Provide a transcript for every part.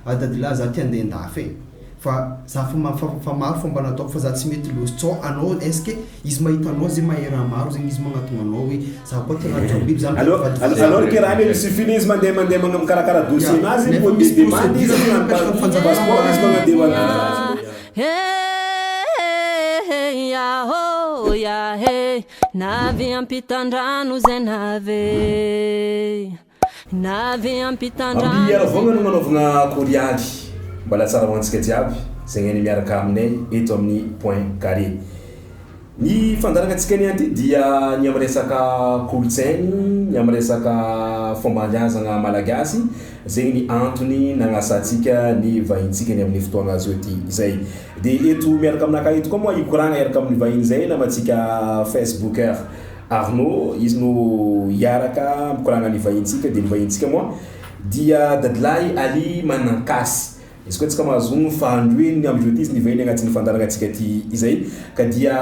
dadilahy za ty andeha andafy e fa za fa maro fomba nataoko fa za tsy mety losotsao anao est-ce que izy mahita anao zay mahera maro zegny izy magnatona anao hoe za koa tegna biby zany alors que raha il suffit izy mandeha mikarakara dossier nazy po demande izy passeport izy mandeha navy ampitandrano zay navy ampitandrano ambiara vongana manaovana korialy mbola tsara hoantsika jiaby zegny ny miaraka aminay eto amin'ny point carré ny fandaranatsika ny anty dia ny amresaka kolotsainy ny amresaka fombandrazana malagasy zegny ny antony nagnasatsika ny vahintsika ny amin'ny fotoagna azo ety izay de eto miaraka aminaka eto koa moa ikoragna iaraka amin'ny vahiny zay namatsika facebooker Arnaud izy no iaraka mikoragna ny vahintsika de ny vahintsika moa dia dadilay Ali Manankasy izy koa tsika mahazogno fahandroeny am'jeudi izy ny vahiny agnatin'ny fandaranatsika ty izay ka dia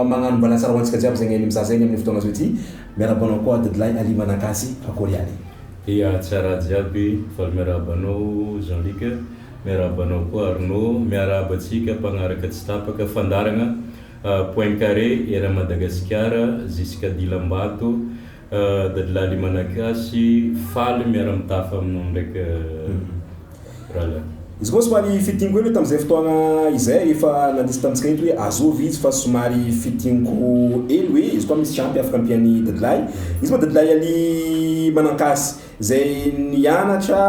magnano mbala tsara hoantsika jiaby zegny ny mizaha zegny amin'ny fotoagna azo ety miarabanao koa dadilay Ali Manankasy akory any ia tsara jiaby faly miarabanao Jean-Luc miarabanao koa Arnaud miarabatsika mpagnaraka tsy tapaka fandaragna point carré era Madagasikara jusqu'à Dilambato dadilay Ali Manankasy faly miara-mitafa aminao ndraiky raha izy koa somary fitingo elo tam'izay fotoagna izay efa nandisy tamitsika eto hoe azovy izy fa somary fitingo elo hoe izy koa misy champy afaka ampiany dadilay izy moa dadilay Ali Manankasy zay nianatra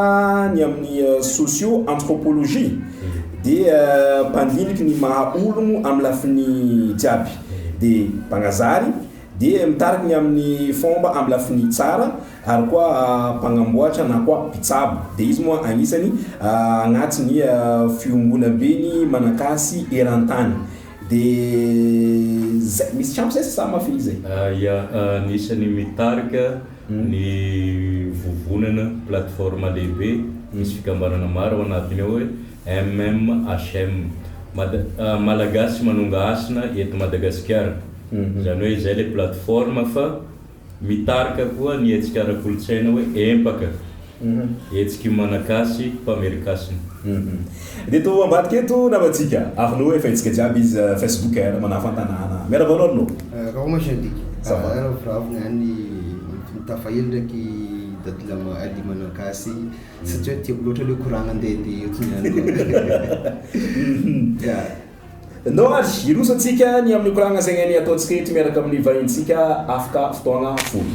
ny amin'ny socio-anthropologie de mpaniliniky ny maha ologno amin'ny lafiny jiaby de mpagnazary de mitariky ny amin'ny fomba amin'ny lafiny tsara ary koa mpagnamboatra na koa mpitsabo de izy moa agnisany agnatin'ny fiombona beny Manankasy eran-tany de zay misy champy zay sa mafy zay ia nisany mitarika ny vovonana plateforme lehibe misy fikambanana maro anatiny ao hoe MMHM Malagasy Manonga Asina eto Madagasikara zany hoe zay le plateforme fa mitarika koa ny hetsika ara-kolotsaina hoe empaka hetsika Malagasy mpamerikasina de to ambadika eto namatsika Arnaud efa hetsika jiaby izy facebooker manafantanana miarabanao Arnaud raha masandiky vravina any mitafahely ndraiky dadilama Ali Manankasy satria tiako loatra le koragna andeha no azy irosatsika ny amin'ny koragna zegny ny ataontsika eto miaraka amin'ny vahintsika afaka fotoagna folo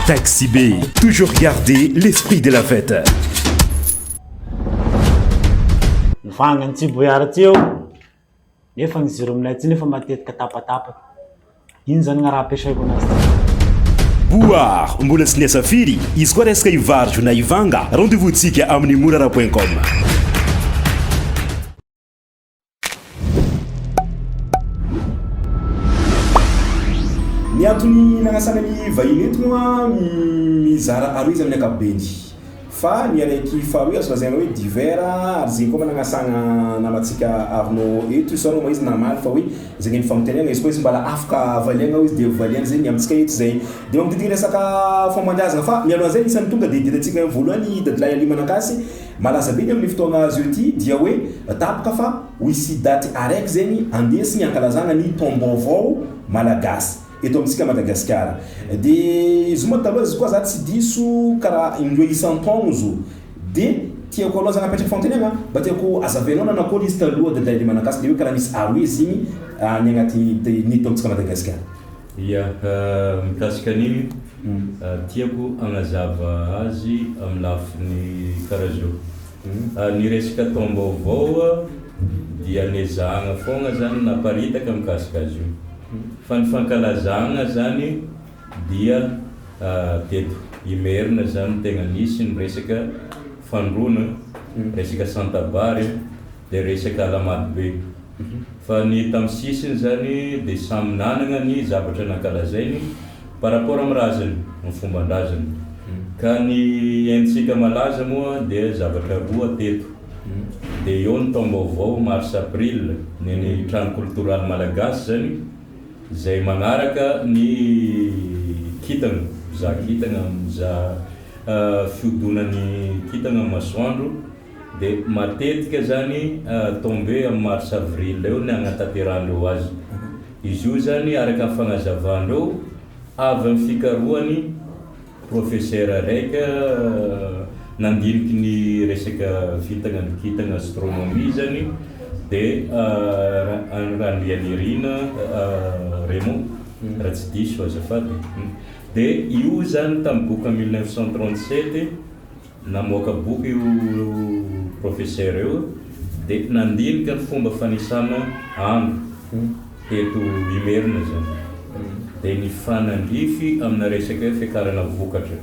Taxi B, toujours garder l'esprit de la fête. Mifanga tsy boyara teo nefa ny zero aminay ty nefa matetika tapatapaka iny zany gny raha ampiasaiko anazy Boire mbola tsy niasafiry izy koa resaka ivarotro na ivanga rendez-vous tsika amin'ny morara.com. Ny antony nagnasana ny vahiny eto moa mizara aroy izy amin'ny ankapobeny fa ny araiky faharoy azo lazaina hoe divers ary zegny koa nagnasana namatsika Arnaud eto isona moa izy namaly fa hoe zegny ny famotenagna izy koa izy mbala afaka valiagna izy de valiagna zegny amintsika eto zay de mamididika resaka fomban-drazana fa mialoha zay isan'ny tonga de ditantsika voalohany dadilay Ali Manankasy malaza be ny amin'ny fotoagna azo ety dia hoe tapaka fa ho isy daty araiky zegny andesigny ankalazagna ny taom-baovao malagasy eto amitsika Madagasikara de izy moa taloha izy koa za tsy diso karaha indroa isan-taogno zo de tiako aloha zagny apetraka fantenagna mba tiako azavenao nanakôry izy taloha dadilay Ali Manankasy de hoe karaha misy aroy izy igny ny agnaty ny eto amitsika Madagasikara ia mikasika an'igny tiako agnazava azy amin'ny lafiny karaha zao ny resaka taom-baovao dia nezahagna fogna zany naparitaka mikasika azy io fa ny fankalazagna zany dia teto Imerina zany tegna nisy ny resaka fandrona, resaka Santabary dia resaka Alamadobe. Fa ny tamin'ny sisiny zany dia samy nanana ny zavatra nankalazainy par rapport amin'ny razany, amin'ny fomban-drazany. Ka ny haintsika malaza moa dia zavatra roa teto. Dia eo ny taom-baovao mars avril ny trano kultural malagasy zany, izay magnaraka ny kitana, mizaha kitana, mizaha fiodonan'ny kitana amin'ny masoandro. Dia matetika zany tombé amin'ny mars avril eo ny agnatanterahindreo azy. Izy io zany araka ny fagnazavandreo avy amin'ny fikarohany professeur raika nandiniky ny resaka kitana astronomie zany, dia Randrianirina Raymond raha tsy diso azafady. Dia io zany tamin'ny boka 1937 namoaka boky io professeur io, dia nandinika ny fomba fanisana andro teto Imerina zany. Dia ny fanandrify amina resaka fiakarana vokatra.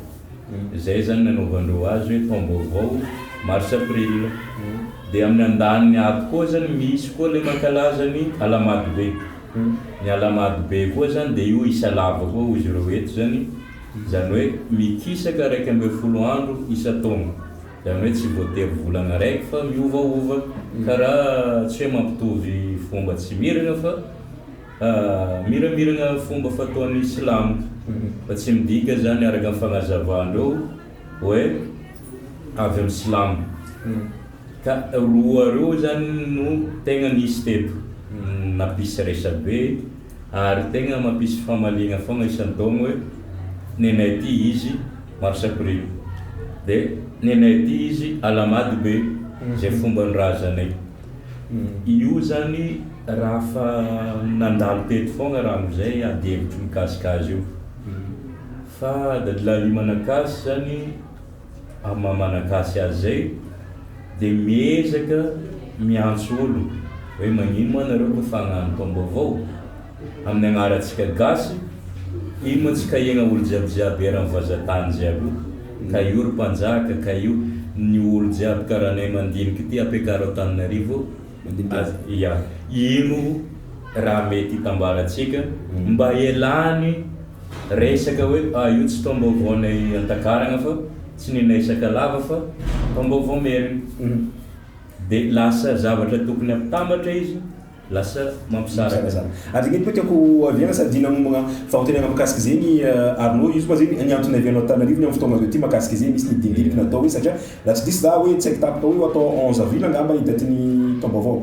Zay zany nanaovandreo azy hoe taom-baovao mars avril. Dia amin'ny andaniny ato koa zany misy koa le mankalaza ny Alamadobe. Ny Alamadobe koa zany dia io isa lava koa izy ireo eto zany, zany hoe mikisaka 1 andro isa-taona. Zany hoe tsy voatery volana raiky fa miovaova, karaha tsy hoe mampitovy fomba tsy mirana fa miramirana fomba fataon'ny Silamo. Fa tsy midika zany araka ny fagnazavandreo hoe avy amin'ny Silamo. Ka roa reo zany no tegna nisy teto, napisy resabe ary tegna mampisy famalina foagna isan-taogno hoe nenay ty izy mars avril, dia nenay ty izy Alamadobe, zay fomban-drazanay. Io zany raha fa nandalo teto foagna raha amizay adevitry mikasika azy io. Fa dadilahiny manakasy zany amin'ny manakasy azy zay dia miezaka miantso olo hoe magnino moa nareo koa fa hagnano taom-baovao amin'ny agnarantsika gasy. Ino moa tsy kahegna olo jiabijiaby eran'ny vazatany jiaby io, ka io ry mpanjaka, ka io ny olo jiaby karaha nay mandiniky ty ampiakaro Antananarivo. Ia, ino raha mety hitambaratsika mba ialany resaka hoe io tsy taom-baovaonay Antakaragna fa tsy ninay lava fa taom-baovao Merina. Dia lasa zavatra tokony ampitambatra izy, lasa mampisaraka. Ary igny koa tiako aviana sady namagna fagnontaniana mahakasika zegny Arnaud, izy koa zegny ny antony avianao Antananarivo ny amin'ny fotoagna azo ty mahakasika zegny misy nidindinika natao hoe satria laha tsy diso za hoe tsy haiko tapaka hoe atao 11 avril angamba hidatin'ny taom-baovao.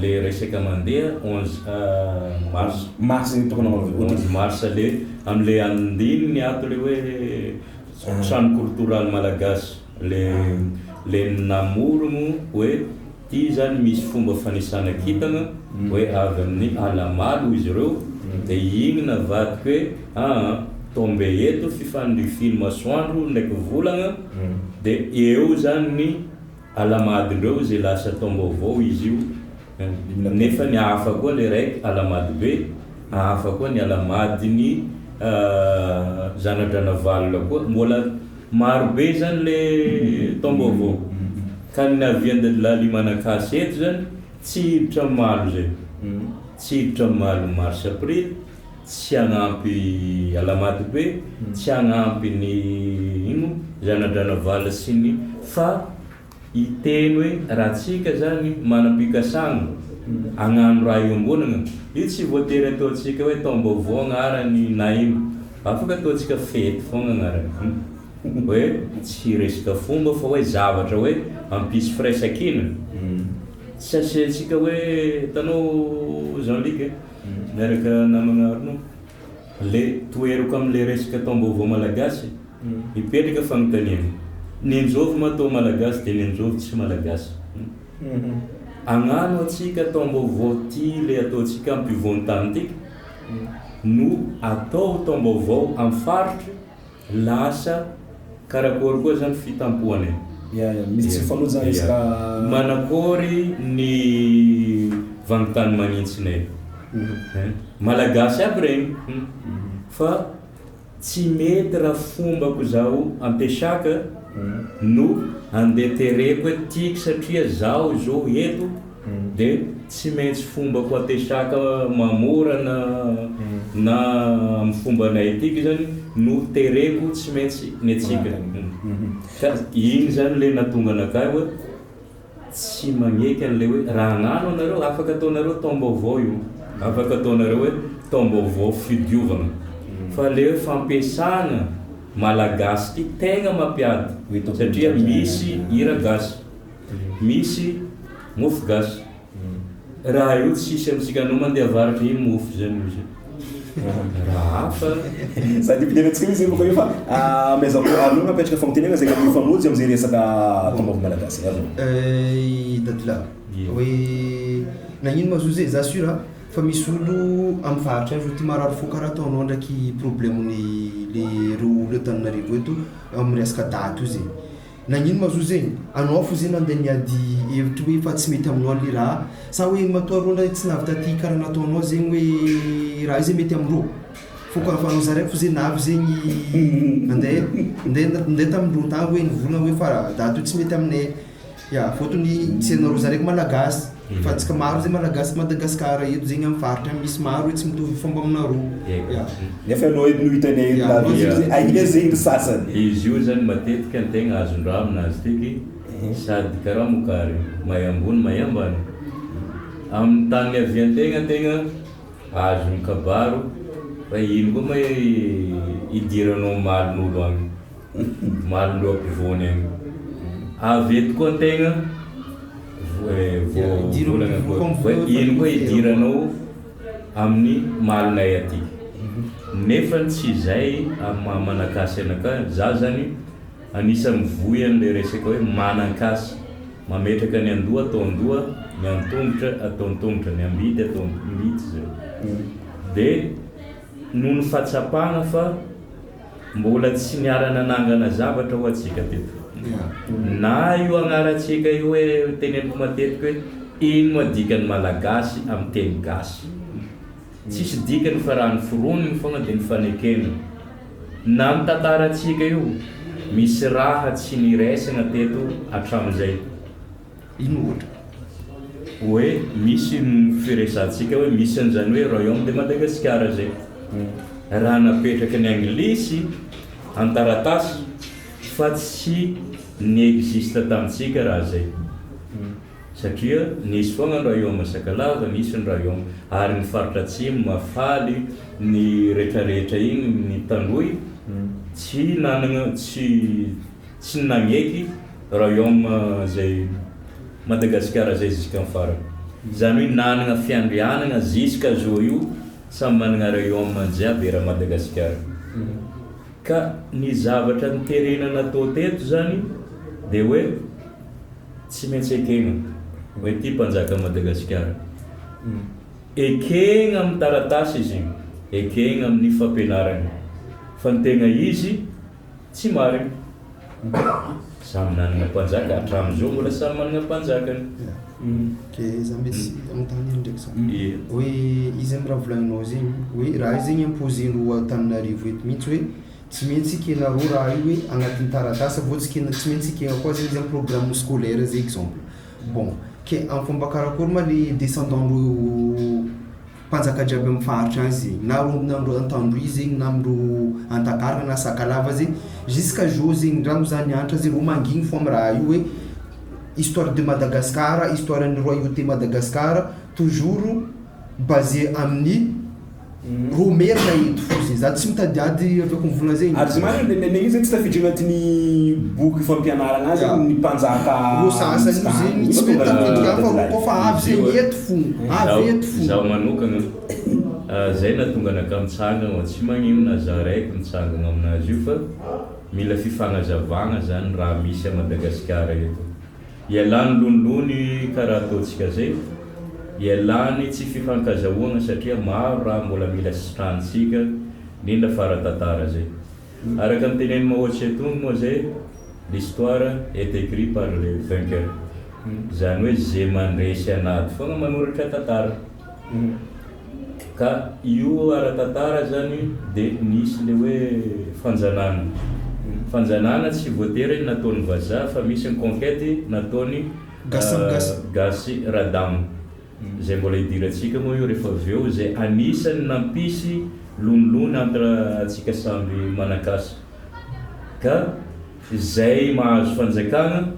Le resaka mandeha 11 mars tokony namanao 11 mars le am'le andininy ato le hoe trano kultural malagasy le namorogno hoe ty zany misy fomba fanisana kitana hoe avy amin'ny Alamalo izy ireo. Dia igny navadiky hoe tombe eto fifandrifiny masoandro ndraiky volagna, dia eo zany ny Alamadindreo zay lasa taom-baovao izy io. Nefa ny hafa koa le raiky Alamadobe, hafa koa ny Alamadiny Zanadranavalona koa, mbola marobe zany le taom-baovao. Ka ny navian-dadilahy manakasy eto zany tsy hiditra malo zay, tsy hiditra malo mars avril, tsy hagnampy Alamadobe, tsy hagnampy ny ino Zanadranavaly sy ny fa hiteny hoe raha tsika zany manam-pikasagna hagnano raha iombonana, io tsy voatery ataontsika hoe taom-baovao agnarany na ino, afaka ataontsika fety foagna agnarany. Hoe tsy resaka fomba fa hoe zavatra hoe ampisy firaisan-kina. Tsy asiantsika hoe hitanao Jean-Luc miaraka namagna Arnaud, le toerako amin'le resaka taom-baovao malagasy hipetraka fanontaniana. Ninjovy matao malagasy dia ninjovy tsy malagasy. Agnano atsika taom-baovao ty le ataontsika ampivoan-tany tiky no atao taom-baovao amin'ny faritry, lasa karakory koa zany fitampoany. Misy fifanoja isaka manakory ny vangitany manintsinay malagasy aby regny. Fa tsy mety raha fombako zao ampiasaka no andeha tereko hoe tiako satria zao zao eto dia tsy maintsy fombako ampiasaka mamorana na amin'ny fombanay atiky zany no tereko tsy maintsy ny atsika ka igny zany le natonga anakay hoe tsy magneky an'le hoe raha agnano anareo afaka ataonareo taom-baovao io afaka ataonareo hoe taom-baovao fidiovana fa le fampiasana malagasy ty tegna mampiady satria misy hira gasy misy mofo gasy raha io tsisy amitsika anao mandeha avarotra iny mofo zany izy raha hafa sady mpidirantsika izy koa fa mezako alona napetraka famitenena zay mifanozy am'izay resaka taom-baovao malagasy dadila hoe nagnino mazoa zay za sûr fa misy olo amin'ny faritra azo ty marary fo karaha ataonao ndraiky problèmen'ny le reo olo Antananarivo eto amin'ny resaka daty io zay nagnino mazoa zegny anao fo zay nandeha niady hevitry hoe fa tsy mety aminao le raha sa hoe matoa rô tsy navy taty karaha nataonao zegny hoe raha io zay mety amindreo fo ka fanao zaraiky fo zay navy zegny ndeha tamindreo tagny hoe nivolagna hoe fa daty io tsy mety aminay ya fotony tsy anareo zaraiky malagasy fa tsika maro zay malagasy Madagasikara eto zegny amin'ny faritra misy maro hoe tsy mitovy fomba aminareo nefa anao no hitanay aia zegny sasany izy io zany matetika antegna azon-draha aminazy tiky sady karaha mokary may ambony may ambany amin'ny tany aviantegna tegna azo mikabaro fa ino koa may idiranao malon'olo agny malon'olo ampivony agny avy eto koa antegna ino koa idiranao amin'ny malonay aty nefa tsy zay manakasy anaka za zany anisany voy an'le resaka hoe manan-kasy mametraka ny andoha atao andoha ny antongotra atao antongotra ny ambity atao ambity zay dia noho ny fahatsapagna fa mbola tsy niarana nangana zavatra ho atsika teto na io agnarantsika io hoe teneniko matetika hoe ino moa dikany malagasy amin'ny teny gasy tsisy dikany fa raha ny foroniny fogna dia ny fanekena na ny tantarantsika io misy raha tsy niresana teto hatramin'izay ino ohatra hoe misy firesantsika hoe misy an'izany hoe royaume de Madagasikara zay raha napetraka ny anglisy antaratasy fa tsy niexiste tamintsika raha zay satria nisy foagna ny royaume Sakalava nisy ny royaume ary ny faritra atsimo Mafaly ny rehetrarehetra igny ny Tandroy tsy nanagna tsy nagneky royaume zay Madagasikara zay jusqu'à farany zany hoe nanagna fiandrianana jusqu'à zao io samy managna royaume jiaby era Madagasikara ka ny zavatra niterenana atao teto zany dia hoe tsy maintsy ekegna hoe ty mpanjaka Madagasikara ekegna amin'ny taratasy izy ekegna amin'ny fampianarany fa ny tegna izy tsy marina samy nanagna mpanjaka hatramin'izao mbola samy managna mpanjakany ke za mety amin'ny tany iny ndraiky sa hoe izy amin'ny raha volagninao zegny hoe raha io zegny imposen'ro Antananarivo eto mihitsy hoe tsy maintsy ikenareo raha io hoe agnatin'ny taratasy avao tsy maintsy ikena koa zegny amin'ny programme scolaire zay exemple bon ke amin'ny fomba karakory ma le descendant-ro mpanjaka jiaby amin'ny faritra any zegny na namro Antandroy zegny namro Antakarana na Sakalava zegny jusqu'à jour zegny raha zany antra zegny ro mangigny fo amin'ny raha io hoe histoire de Madagascar histoire ny royauté Madagascar toujours basé amin'ny romerina eto fosiny za tsy mitadiady aveko mivolagna zegny ary zimany neny izy tsy tafiditra agnatin'ny boky fampianarana azy ny mpanjaka ro sasany io zegny tsy mety ampianarana fa koa fa avy zegny eto fo avy eto fo zaho manokana zay natonga anaka mitsangana tsy magnino na za raiky mitsangana aminazy io fa mila fifagnazavagna zany raha misy a Madagasikara eto ialany lonilony karaha ataontsika zay ialany tsy fifankazahoana satria maro raha mbola mila sitrantsika indrindra fara-tantara zay araka ny teneny mahoatry atony moa zay l'histoire est écrit par le vainqueur zany hoe zay mandresy anaty foagna manoratra tantara Ka io ara-tantara zany dia nisy le hoe fanjanana. Fanjanana tsy voatery nataony vazaha fa misy ny conquête nataony gasy radamo. Zay mbola idirantsika moa io rehefa avy eo zay anisany nampisy lonilony entre atsika samby manakasa. Ka zay mahazo fanjakana,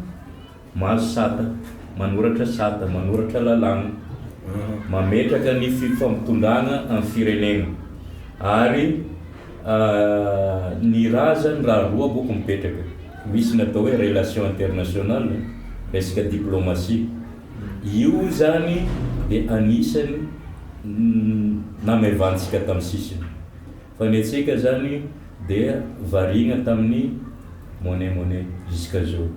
mahazo sata, manoratra sata, manoratra lalàna, mametraka ny fifampitondràna amin'ny firenena. Ary ny razany raha roa boko mipetraka. Misy natao hoe relation internationale, resaka diplomatie. Io zany dia anisany namevantsika tamin'ny sisiny. Fa ny antsika zany dia variana tamin'ny monnaie jusqu'à zao.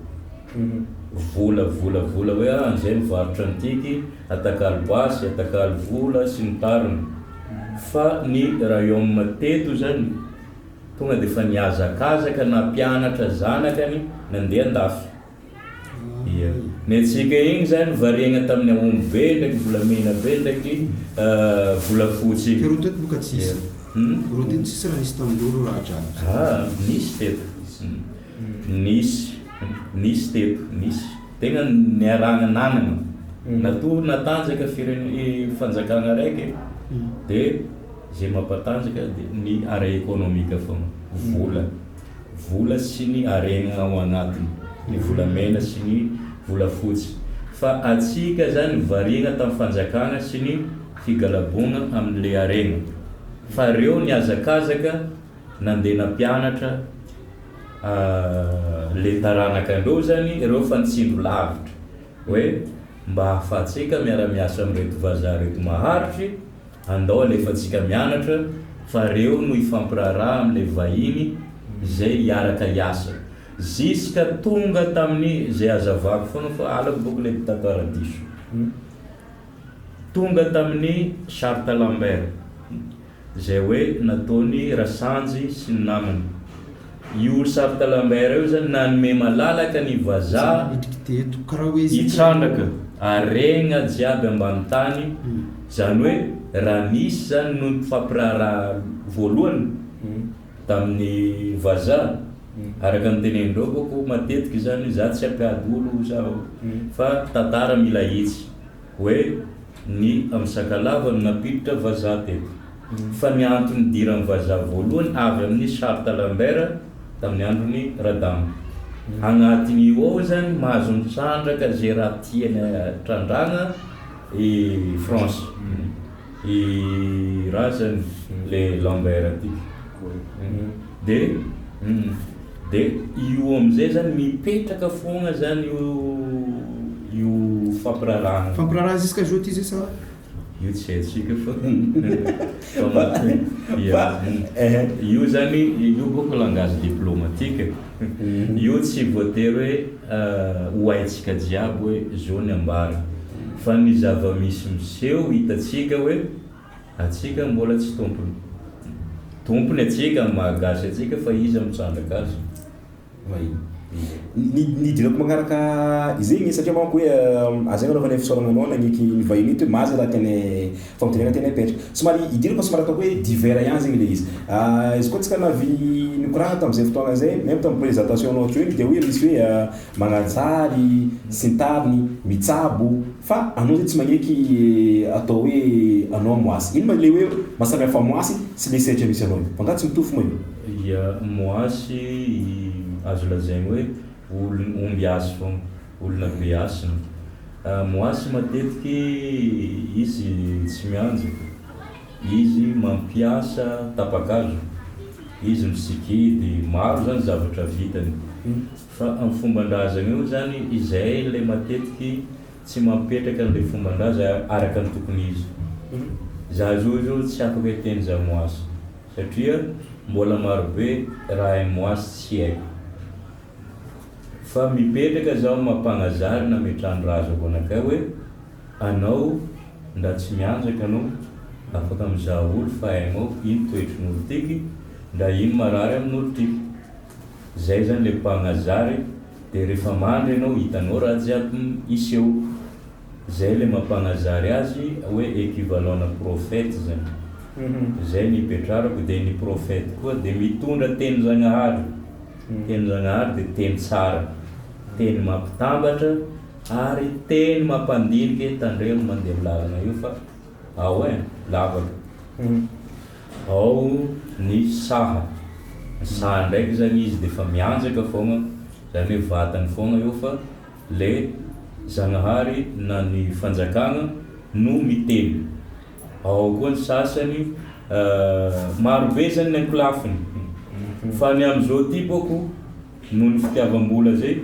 Vola hoe an'izay mivarotra antiky, atakalo basy, atakalo vola sy ny tariny. Fa ny royaume teto zany tonga dia fa niazakazaka na mpianatra zanakany nandeha andafy. Ny antsika igny zany variana tamin'ny aomby be ndraiky volamena be ndraiky volafotsy. Ro teto boka tsisy. Ro teto tsisy raha nisy tamindreo raha jiaby. Nisy teto. Nisy teto, nisy. Tegna niarahana nanana. Natanjaka fanjakana raiky dia zay mampatanjaka ny arret économique foana. Vola sy ny aregna ao anatiny. Ny volamena sy ny volafotsy. Fa atsika zany variana tamin'ny fanjakana sy ny figalabona amin'ilay aregna. Fa reo niazakazaka nandeha nampianatra le taranakandreo zany reo fa nitsindro lavitra hoe mba hahafahantsika miara-miasa amin'reto vazaha reto maharitry, andao alefatsika mianatra fa reo no ifampiraraha amin'ilay vahiny zay hiaraka hiasa. Ziska tonga tamin'ny zay azavako foana fa alako boko le tantara diso. Tonga tamin'ny Charte Lambert zay hoe nataony Rasanjy sy ny namany. Io Charte Lambert io zany nanome malalaka ny vazaha hitrandraka aregna jiaby ambany tany. Zany hoe raha nisy zany no fampiraraha voalohany tamin'ny vazaha, araka ny tenenindreo boko matetiky zany za tsy hampiady olo zaho fa tantara mila hitsy hoe ny amin'ny Sakalava no nampiditra vazaha teto. Fa ny antony diran'ny vazaha voalohany avy amin'ny Charte Lambert tamin'ny andron'ny Radamo. Agnatiny io ao zany mahazo mitrandraka zay raha tiany trandrana i France. I raha zany le Lambert aty. Dia io amizay zany mipetraka foana zany io fampirarahana. Fampiraraha jusqu'à zao ty zay sa? Io tsy haintsika fa io zany io boko langage diplomatique. Io tsy voatery hoe ho haintsika jiaby hoe zao ny ambara. Fa ny zava-misy miseho hitatsika hoe atsika mbola tsy tompony. Tompony atsika mahagasy atsika fa izy mitsandraka azy. Ny dirako magnaraka izay satria manko hoe azay anaovana fisaorana anao nagniky ny vahiny eto mazy raha tena fampitonena tena apetraka. Somary idirako somary atao hoe divers ihany zegny le izy. Izy koa tsika navy nikorana tamin'izay fotoagna zay, même tamin'ny présentation anao teo dia hoe misy hoe magnanjary, sintariny, mitsabo, fa anao zay tsy magneky atao hoe anao moasy. Ino ma le hoe mahasamihafa moasy sy le setra misy anao? Fa angaha tsy mitovy moa io. Moasy azo lazaigny hoe omby asy foana, olona be asina. Moasy matetiky izy tsy mianjaka, izy mampiasa tapakazo, izy misikidy, maro zany zavatra vitany. Fa amin'ny fomban-drazana io zany izay le matetiky tsy mampetraka an'ilay fomban-draza araka ny tokony izy. Za zao tsy afaka hoe teny za moasy satria mbola marobe raha hainy moasy tsy haiko. Fa mipetraka zaho mampanazary na metrandrazako anakay hoe anao nda tsy mianjaka anao afaka mizaha olo fa hainao ino toetrin'olo tiky, nda ino marary amin'olo tiky. Zay zany le mpanazary. Dia rehefa mandry ianao hitanao raha jiaby iseho. Zay le mampanazary azy hoe équivalent na prophète zany. zay nipetrarako dia ny profety koa dia mitondra teny Zagnahary teny Zagnahary dia teny tsara, teny mampitambatra ary teny mampandinika tandremo mandeha lalana io fa ao lavaka. Ao ny saha ndraiky zany izy dia fa mianjaka foagna, zany hoe vatany foagna io fa le Zagnahary na ny fanjakana no miteny. Ao koa ny sasany marobe zany ny ankolafiny fa ny am'izao ty boko noho ny fitiavam-bola zay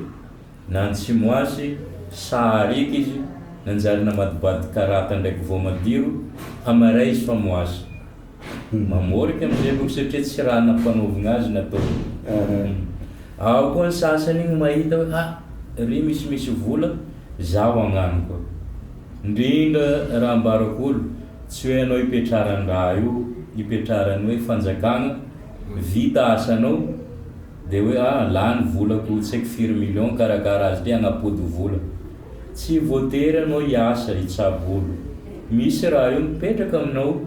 na ny tsy moasy sahariky izy nanjary namadibady karata ndraiky voamadiro amaray izy fa moasy mamorika am'izay boko satria tsy raha nampanaovina azy natao. Ao koa ny sasany igny mahita hoe ry misimisy vola zaho agnano koa. Indrindra raha ambarako olo tsy hoe anao hipetrarany raha io, hipetrarany hoe fanjakana vita asanao dia hoe lany volako tsy haiko firy million karakara azy ty agnapody vola. Tsy voatery anao hiasa hitsabo olo, misy raha io mipetraka aminao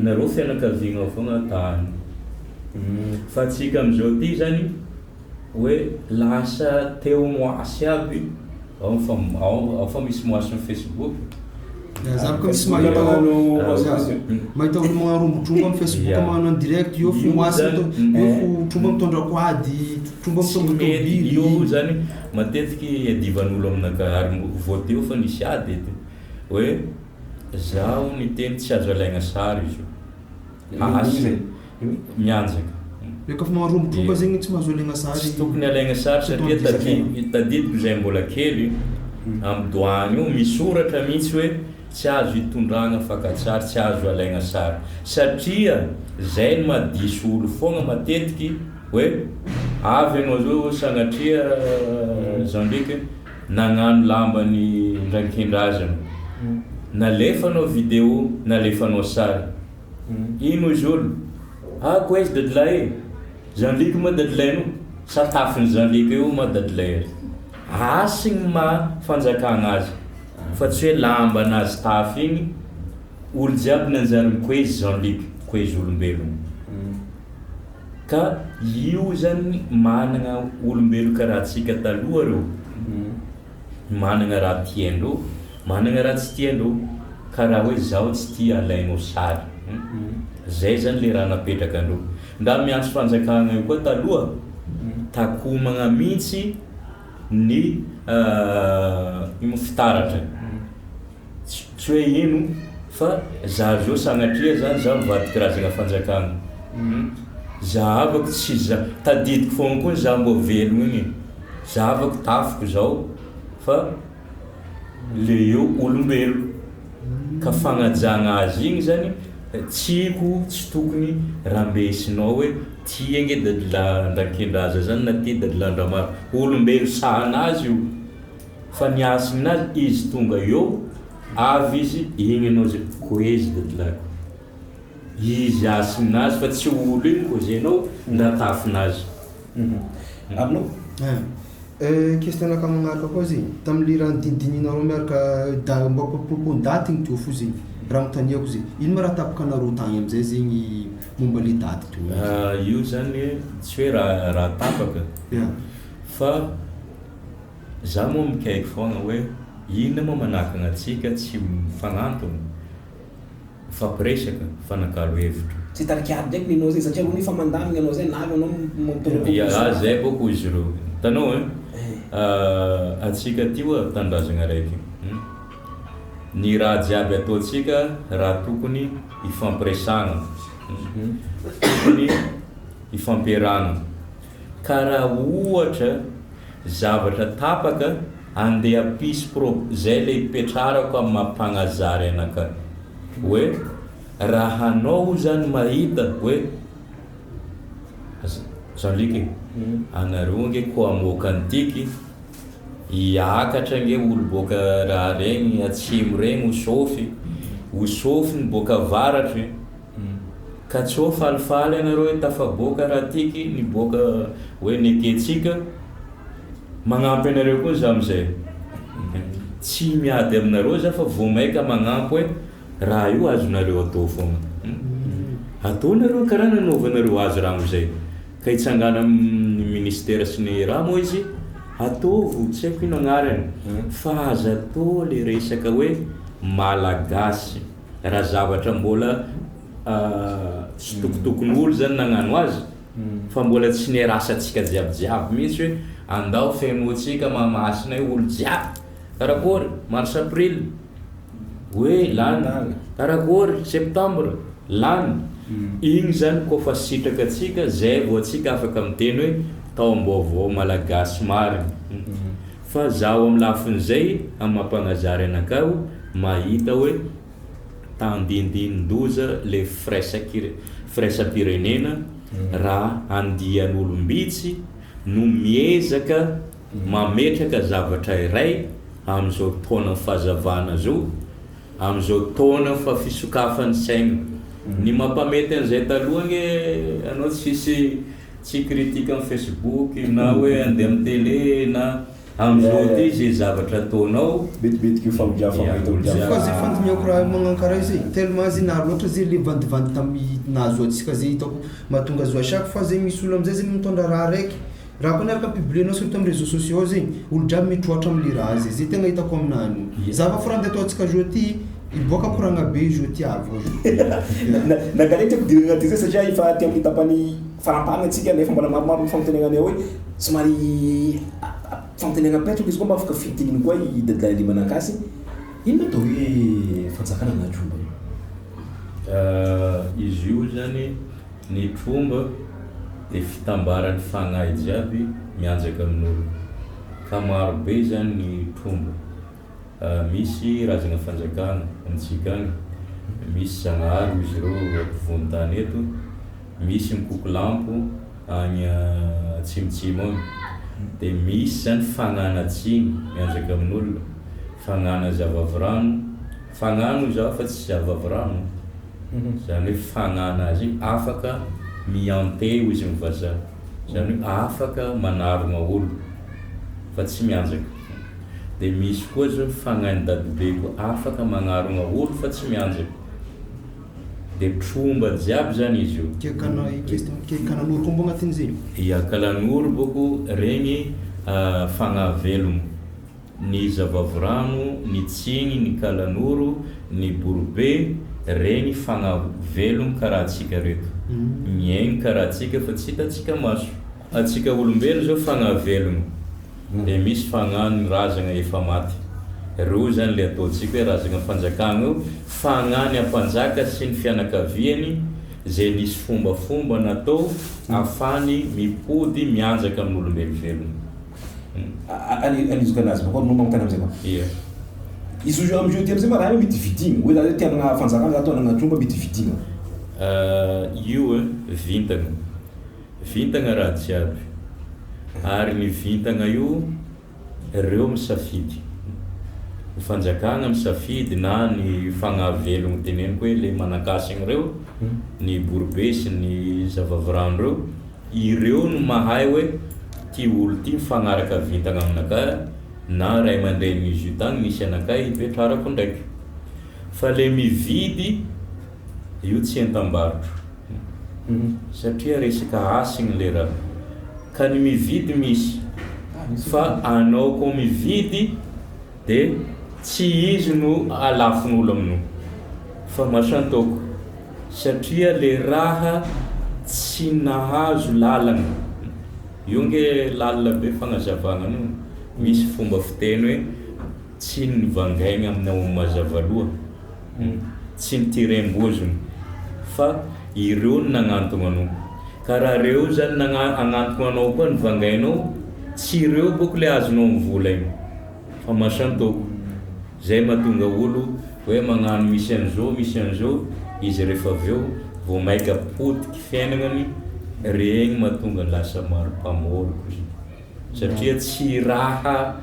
nareo fianakavianao foagna tany. Fa tsika am'izao ty zany hoe lasa teo moasy aby, ao fa misy moasy amin'ny Facebook. Zany koa misy mahita olo magnarombotromba amin'ny Facebook magnano en direct io fo moasy io fo tromba mitondra koady, tromba mitondra tôbily. Io zany matetiky iadivan'olo aminaka ary vote io fa nisy ady ety hoe zaho niteny tsy azo alaigna sary izy asy mianjaka. Rehefa fa magnarombotromba zegny tsy mahazo alaigna sary. Tsy tokony alaigna sary satria tadidiko zay mbola kely amin'ny douane io misoratra mihitsy hoe tsy azo hitondragna fankatsary, tsy azo alaigna sary satria zay ny mahadiso olo foagna matetiky hoe avy anao zao sagnatria Jean-Luc nagnano lambany Ndrakindrazana nalefanao video nalefanao sary ino izy olo koa izy dadilay Jean-Luc moa dadilaynao sa tafiny Jean-Luc io moa dadilay asigny fanjakagna azy fa tsy hoe lamba anazy tafy igny olo jiaby nanjary mikoezy Jean-Luc koezy olombelogno. Ka io zany managna olombelo karaha tsika taloha reo managna raha tiandreo, managna raha tsy tiandreo, karaha hoe zaho tsy tia alainao sary. Zay zany le raha napetraka andreo. Nda miantso fanjakagna io koa taloha takomagna mihitsy ny fitaratra tsy hoe ino fa zaho zao sagnatria zany zaho mivady karazagna fanjakagna zahavako tsy tadidiko foagna koa zaho mbo velogno igny, zahavako tafiko zao fa le eo olombelo ka fagnajagna azy igny zany tsiko tsy tokony rambesinao hoe ty ange dadila Ndakindraza zany na ty dadila Ndramaro olombelo sahanazy io fa ny asinazy izy tonga eo avy izy igny anao zay koezy dadilako izy asinazy fa tsy olo igny kozenao ndatafinazy. Aminao question-naka magnaraka koa zegny tamin'le raha nidinidininareo miaraka mba propos daty igny teo fo zegny raha mitaniako zegny ino ma raha tapaka anareo tagny am'izay zegny momba le daty teo. Io zany tsy hoe raha tapaka fa za moa mikaiky foagna hoe ino moa manakagna atsika tsy mifagnantona fampiresaka fanakalo hevitra. Tsy tarikiady ndraiky ninao zay satria olo fa mandamigna anao zay navy anao mampitombo. Zay boko izy reo tanao atsika ty oa tandrazagna raiky ny raha jiaby ataotsika raha tokony ifampiresagna tokony ifampiaragna karaha ohatra zavatra tapaka andeha pisy zay le ipetrarako amin'ny mampanazary anaka hoe raha anao zany mahita hoe Jean-Luc anareo nge ko amoaka antiky hiakatra nge olo boaka raha regny atsimo regny hosofy ny boaka avaratry ka tsy ho falifaly anareo hoe tafaboaka raha tiky ny boaka hoe neketsika magnampy anareo koa za amizay tsy miady aminareo za fa vo maika magnampy hoe raha io azonareo atao foagna. ataonareo karaha nanaovanareo azy raha am'izay ka hitsangana amin'ny ministera sy ny raha moa izy ataovo tsy haiko ino agnarany fa azo atao le resaka hoe malagasy raha zavatra mbola tsy tokotokon'olo zany nagnano azy fa mbola tsy nirasantsika jiabijiaby mihitsy hoe andao fenoantsika mahamasina olo jiaby karakory mars april hoe lany karakory septembre lany igny zany kofa sitraka atsika zay vao atsika afaka miteny hoe taom-baovao malagasy mariny fa zaho amin'ny lafin'izay amin'ny mampanazary anakao mahita hoe tandindin-doza le firaisan-pirenena raha andian'olombitsy no miezaka mametraka zavatra iray am'izao taona fahazavana zao am'izao taona fa fisokafan'ny saigna ny mampamety an'izay talohany anao tsy kritika amin'ny Facebook na hoe andeha amin'ny télé na am'izao ty zay zavatra ataonao betibetiky io fa zay fandiniako raha magnano karaha izay tellement zay naharo loatra zay le vandivandy tamin'ny nahazo atsika zay hitako mahatonga azo à chaque fois zay misy olo am'izay zay mitondra raha raiky raha koa niaraka publienao surtout amin'ny réseaux sociaux zay olo jiaby mitroatra am'le raha zay tegna hitako aminany zava-forande atao atsika joti iboaka koragna be joti avy nagaletiako dirana ty zay satria efa ty amin'ny tapany farampana atsika nefa mbola maromaro famitenenana hoe somary famitenena petraka izy koa mba afaka fitininy koa i dadilahy le manakasy ino atao hoe fanjakana na tromba izy io zany ny tromba de fitambarany fagnahy jiaby mianjaka amin'olo ka maro be zany ny tromba misy razana fanjakana amintsika agny misy Zagnahary izy ireo ampovoan-tany eto misy mikokolampo agny Atsimotsimo agny de misy zany fagnana tsiny mianjaka amin'olona fagnana zavavirano fagnano zao fa tsy zavavirano zany hoe fagnana azy afaka mianteo izy mivazaha zany hoe afaka manarona olo fa tsy mianjaka de misy koa zao fagnany dadobe koa afaka manarona olo fa tsy mianjaka de tromba jiaby zany izy io kekanan'oro kombo agnatin'izay ia kalan'oro boko regny fagnavelogno ny zavavirano ny tsigny ny kalan'oro ny borobe regny fagnavelogno karaha atsika reto miaigny karaha atsika fa tsy hitatsika maso atsika olombelo zao fagnavelogno de misy fagnano razagna efa maty reo zany le ataotsika hoe razagna fanjakagna io fagnany ampanjaka sy ny fianakaviany zay nisy fombafomba natao afany mipody mianjaka amin'olombelo velogno anizoko anazy bakao no magnotany am'izay koa ia izy io am'izao ty am'izay ma raha mety vidigna hoe zany tianagna fanjakana atao anagna tromba mety vidigna io vintagna raha jiaby ary ny vintagna io reo misafidy ny fanjakagna misafidy na ny fagnavelogno teneniko hoe le manakasigny reo ny borobe sy ny zavavirano reo ireo no mahay hoe ty olo ty mifagnaraka vintagna aminakay na ray aman-dren'izy io tagny nisy anakay ipetrarako ndraiky fa le mividy io tsy entam-barotra satria resaka asigny le raha ka ny mividy misy fa anao ko mividy de tsy izy no alafin'olo aminao fa masantoko satria le raha tsy nahazo lalana io nge lalana be fagnazavagna no misy fomba fiteny hoe tsy nivangaigna aminao mazavaloha tsy nitirem-bozony fa ireo no nagnantogna anao ka raha reo zany agnantogna anao koa nivangainao tsy ireo boko le azonao mivola igny fa masantoko zay mahatonga olo hoe magnano misy an'izao izy rehefa aveo vao maika potiky fiainagnany regny mahatonga lasa maro mpamôroko satria tsy raha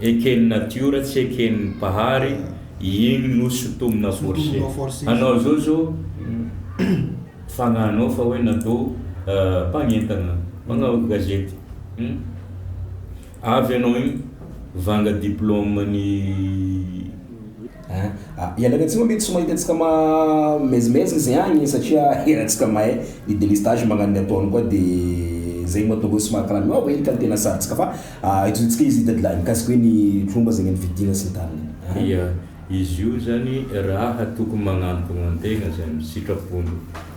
eken'ny natiora tsy eken'ny mpahary igny no sotomina forcé anao zao fagnanao fa hoe natao mpagnentana magnao gazety avy anao igny vanga diplôme ny Ialaka tsika mety somary hitantsika mezimezika zay agny satria irantsika mahay ny délestage magnano ataony koa de zay mahatonga somary karaha miova hely ka tena sarotsika fa itotsika izy dadilany mikasika hoe ny fomba zay ny vidina sy ny tariny. Ia, izy io zany raha tokony magnantona antegna zany sitrapony.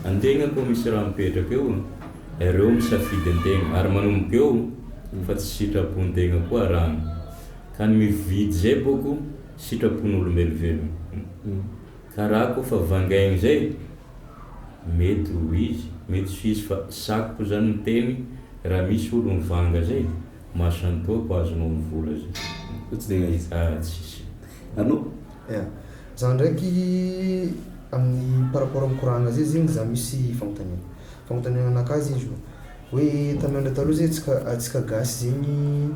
Antegna koa misy raha mipetraka eo, ireo misafidy antegna ary manomboka eo fa tsy sitrapontegna koa rano. Ka ny mividy zay boko sitrapon'olombelogno. Karaha koa fa vangaigny zay mety ho izy, mety tsy izy fa sakopo zany miteny raha misy olo mivanga zay masantoako azonao mivola zay. Tsy tegna izy. Tsisy. Anao? Za ndraiky amin'ny par rapport amin'ny koragna zay zegny za misy fagnontaniana anakazy izy hoe tamandra taloha zay atsika gasy zegny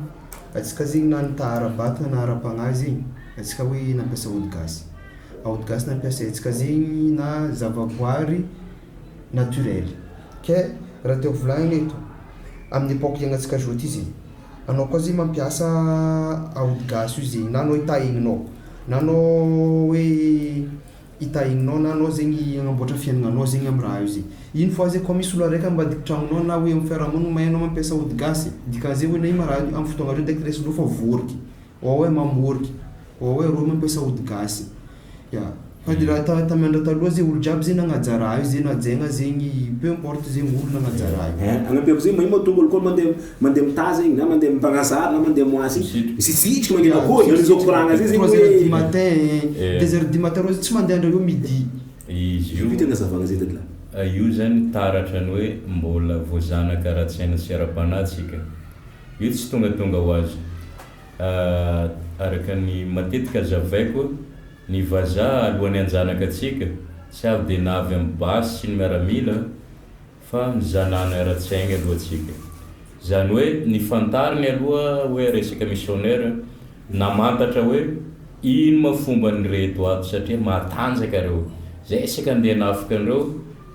atsika zegny na nitahara-batana na ara-pagnahy zegny atsika hoe nampiasa ody gasy. Ody gasy nampiasaitsika zegny na zavaboary naturel. Ke raha tiako volagnina eto amin'ny époque iagnantsika zao ty zegny anao koa zay mampiasa ody gasy io zegny na anao hitahigninao na anao hoe hitahigninao na anao zegny agnamboatra fiaignanao zegny amin'ny raha io zegny. Iny fois zay koa misy olo araiky ambadiky tragnonao na hoe amin'ny fiarahamonina mahay anao mampiasa ody gasy dikan'izay hoe na io raha amin'ny fotoagna reo ndraiky resinao fa voriky hoe mamoriky hoe reo mampiasa ody gasy. Fa de raha tamandra taloha zay olo jiaby zay nagnaja raha io zay najaigna zegny peu importe zegny olo nagnaja raha io. Agnapiako zay mahay mahatonga olo koa mandeha mitaha zegny na mandeha mimpagnazary na mandeha moasy sisitriky magnena koa io zao koragna zay zegny 3h du matin 2h du matin reo tsy mandeha andreo midi. Izy io tena zavagna zay dadila. Io zany taratra ny hoe mbola voazanaka raha tsy haina sy ara-panahytsika. Io tsy tonga ho azy. Araka ny matetika azavaiko ny vazaha alohan'ny anjanaka atsika tsy avy de navy amin'ny basy sy ny miaramila fa mizanana ara-tsaigny aloha atsika. Zany hoe ny fantariny aloha hoe resaka missionnaire namantatra hoe ino mafomba ny reto ato satria matanjaka reo. Zay sika andeha nafika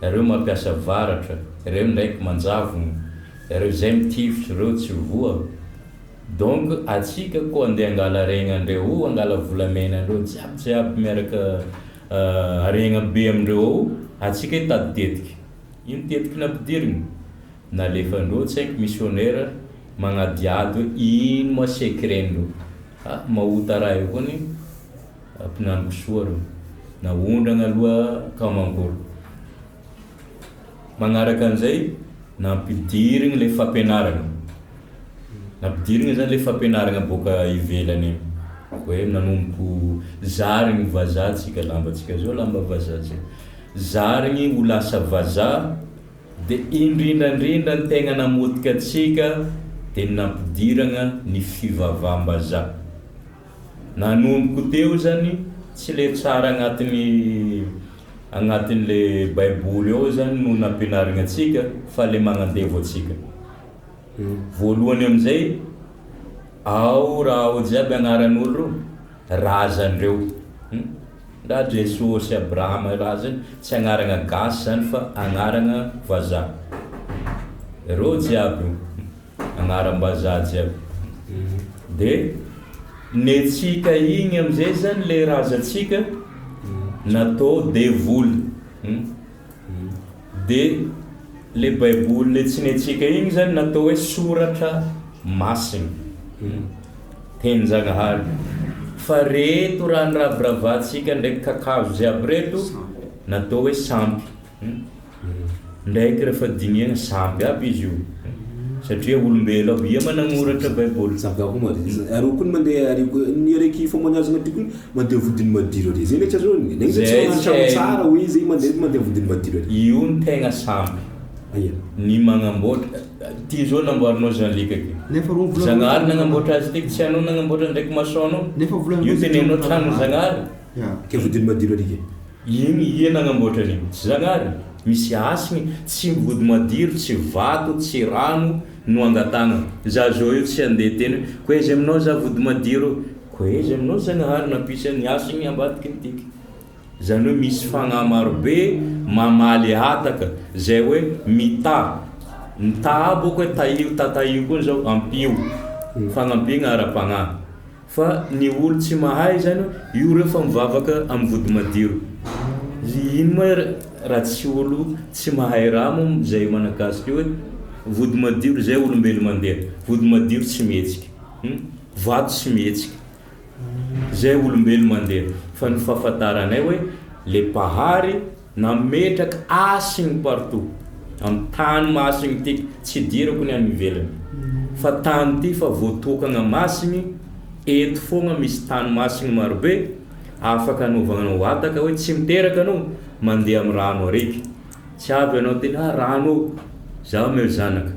reo mampiasa varatra, reo ndraiky manjavogno, reo zay mitifitra, reo tsy voa. Donc atsika koa andeha angala regna andreo, angala volamena andreo jiaby miaraka regna be amindreo atsika hitady ino tetiky nampidirigny nalefandreo tsaiky missionnaire magnadiady hoe ino moa secret-ndreo. Mahota raha io koa ny ampinaniko soa reo na ondragna aloha kamangory. Magnaraka an'izay nampidirigny le fampianaragna. Nampidirigny zany le fampianaragna boka ivelany hoe nanomboka zarigny vazaha tsika lambatsika zao lamba vazaha tsika. Zarigny ho lasa vazaha de indrindrandrindra ny tegna namotika atsika de nampidiragna ny fivavaha-mbazaha. Nanomboka teo zany tsy le tsara agnatin'le baiboly ao zany no nampianaragna atsika fa le magnandevo atsika. Voalohany amizay ao raha ao jiaby agnaran'olo razandreo. Raha Jesosy, Abrahama raha zany tsy agnarana gasy zany fa agnarana vazaha. Reo jiaby agnaram-bazaha jiaby. De netsika igny amizay zany le razantsika natao devoly. De le baiboly le tsy netsika igny zany natao hoe soratra masina. Teny-Jagnahary. Fa reto raha niravoravatsika ndraiky kakazo jiaby reto natao hoe sampy. Ndraiky rehefa diniagna sampy aby izy io. Satria olombelo aby ia manamoratra baiboly. Ary koa mandeha ny araiky fomagnazy maty mandeha vodiny madiro ary. Zay ndraiky azao ny ndraiky tsara hoe izy mandeha vodiny madiro ary. Io ny tegna sampy. Ny magnamboatra ty zao namboarinao Jean-Luc. Zagnahary nagnamboatra azy tiky tsy anao nagnamboatra ndraiky masonao. Io tenenao trano Zagnahary. Ke vodiny madiro ary. Ia nagnamboatra an'igny. Zagnahary misy asigny tsy vody madiro, tsy vato, tsy rano no angatagna. Za zao io tsy andeha teny koezy aminao za vody madiro, koezy aminao Zagnahary nampisy ny asigny ambadiky ny tiky. Zany hoe misy fagnahy marobe mamaly hataka zay hoe mita. Mita boka hoe taio koa zao ampio. Fagnampiagna ara-pagnahy. fa ny olo tsy mahay zany io reo fa mivavaka amin'ny vody madiro. Ino ma raha tsy olo tsy mahay raha moa zay manakasika hoe vody madiro zay olombelo mandeha, vody madiro tsy mihetsika, vato tsy mihetsika, zay olombelo mandeha. Fa ny fahafantaranay hoe le pahary nametraka asigny partout amin'ny tany masigny ty, tsy dirako ny any ivelany fa tany ty fa voatokagna masigny eto fogna misy tany masigny marobe afaka anaovanao ataka hoe tsy miteraka anao mandeha amin'ny rano araiky, tsy avy anao tena rano zaho meo zanaka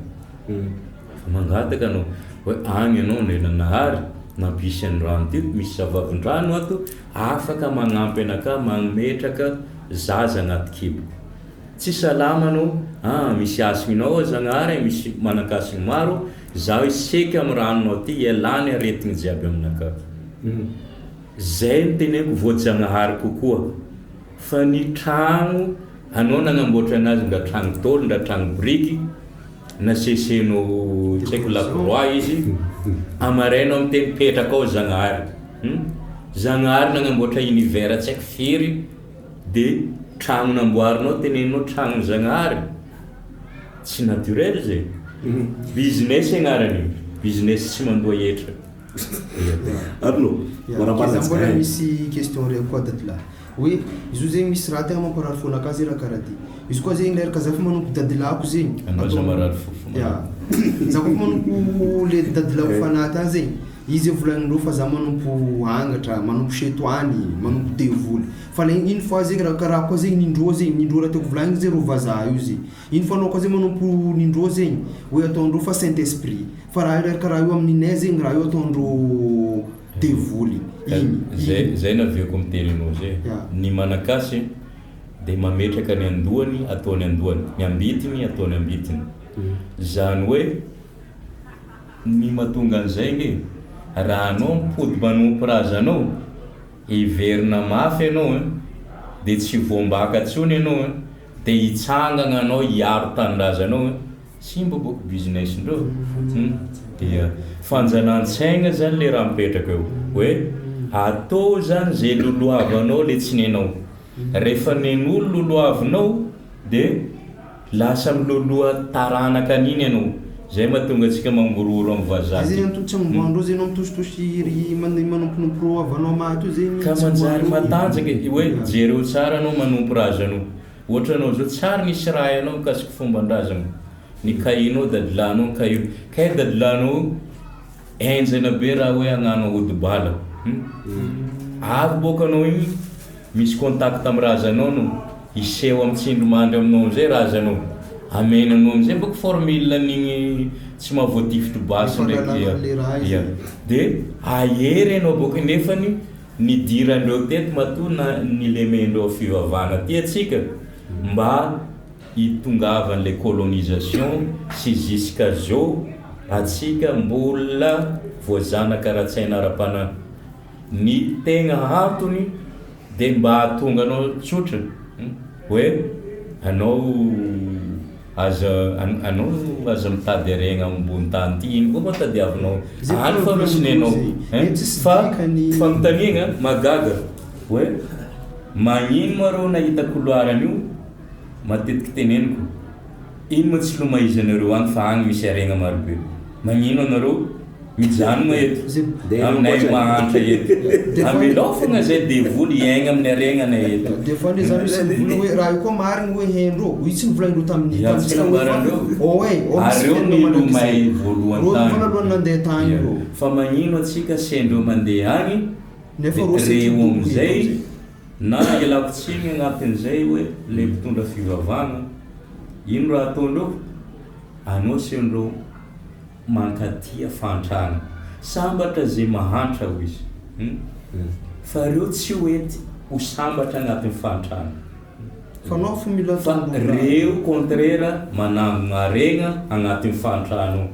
fa mangataka anao hoe agny anao nenanahary nampisy any rano ty, misy zavavin-drano ato afaka magnampy anaka mametraka zaza agnaty kibo. Tsy salama anao misy asigninao Zagnahary, misy manakasigny maro, zaho iseka amin'ny ranonao ty ialany aretigny jiaby aminaka. Zay ny teneko voajanahary kokoa. Fa ny tragno anao nagnamboatra anazy nda tragno tôlo nda tragno biriky nasesenao tsy haiko lakroa izy amarainao amin'ny teny petraka ao Zagnahary. Zagnahary nagnamboatra univers tsy haiko firy de tragno namboarinao teneninao tragno Zagnahary, tsy naturel zay. Business agnarany, business tsy mandoa hetra. Mbola misy question reo koa dadilahy hoe izy io zegny misy raha tegna mamparary fo anakahy zay raha karaha ty. Izy koa zegny leraka zaho fa manompo dadilahako zegny zaho koa manompo le dadilahako fanahy tany zegny, izy volagnin'ireo fa zaho manompo angatra, manompo chetoany, manompo devoly. Fa le iny fois zegny raha karaha koa zegny nindroa raha tiako volagniny zay ro vazaha io zegny. Iny fois anao koa zegny manompo nindroa zegny hoe ataondreo fa Saint Esprit. Fa raha io karaha io amin'inay zegny raha io ataondreo devoly. Zay naviako miteninao zay. Ny manakasy de mametraka ny andohany ataony andohany, ny ambitiny ataony ambitiny. Zany hoe ny mahatonga an'izay raha anao mipody manompo razanao iverina mafy anao de tsy voambaka tsony anao de hitsangana anao hiaro tanindrazanao simba boko business-ndreo. Fanjanantsaigna zany le raha mipetraka eo hoe atao zany zay loloavanao le tsy nenao. Rehefa nen'olo loloavinao de lasa miloloha taranaka an'iny anao. Zay mahatonga antsika mangororo amin'ny vazaha. Zay antotry amboandreo zay anao mitositosy manomponompo ro avanao maty io zay ka manjary matanjaka hoe jereo tsara anao manompo razanao. Ohatra anao zao tsara nisy raha anao mikasiky fomban-drazana, ny kahinao dadilanao kahio kay dadilanao enjana be raha hoe agnano odibala. Avy boka anao igny misy contact amin'ny razanao no iseho amin'ny tsindromandry aminao amizay razanao. Amenanao amizay boka formule an'igny tsy mahavoatifitry basy ndraiky. De ahery anao boka nefany nidirandreo teto matoa nilemendreo fivavahana ty atsika mba hitongavan'le colonisation sy jusqu'à atsika mbola voazanaka ara-tsaina ara-panahy. Ny tegna antony de mba hahatonga anao tsotra hoe anao aza mitady aregna ambony tany ty, iny koa matadiavinao any fa misy nenao fa fanontaniagna magaga hoe magnino mareo nahita couloir an'io matetiky teneniko ino ma tsy lomaizanareo any fa agny misy aregna marobe, magnino anareo mijanona eto aminay mahantra eto amelao fogna zay devoly iaigna amin'ny aregnana eto. De fois le zany misy mivola hoe raha io koa marigny hoe hendreo io tsy nivolagnindreo tamin'ny areo milomay voalohany tany nandeha tany io. Fa magnino atsika sendreo mandeha agny reo amizay na ialako tsiny agnatin'izay hoe le mpitondra fivavahana ino raha ataondreo anao sendreo mankatia fantrana sambatra zay mahantra ho izy fa reo tsy hoety ho sambatra agnatin'ny fantrana fa reo contraire manangona aregna agnatin'ny fantrana.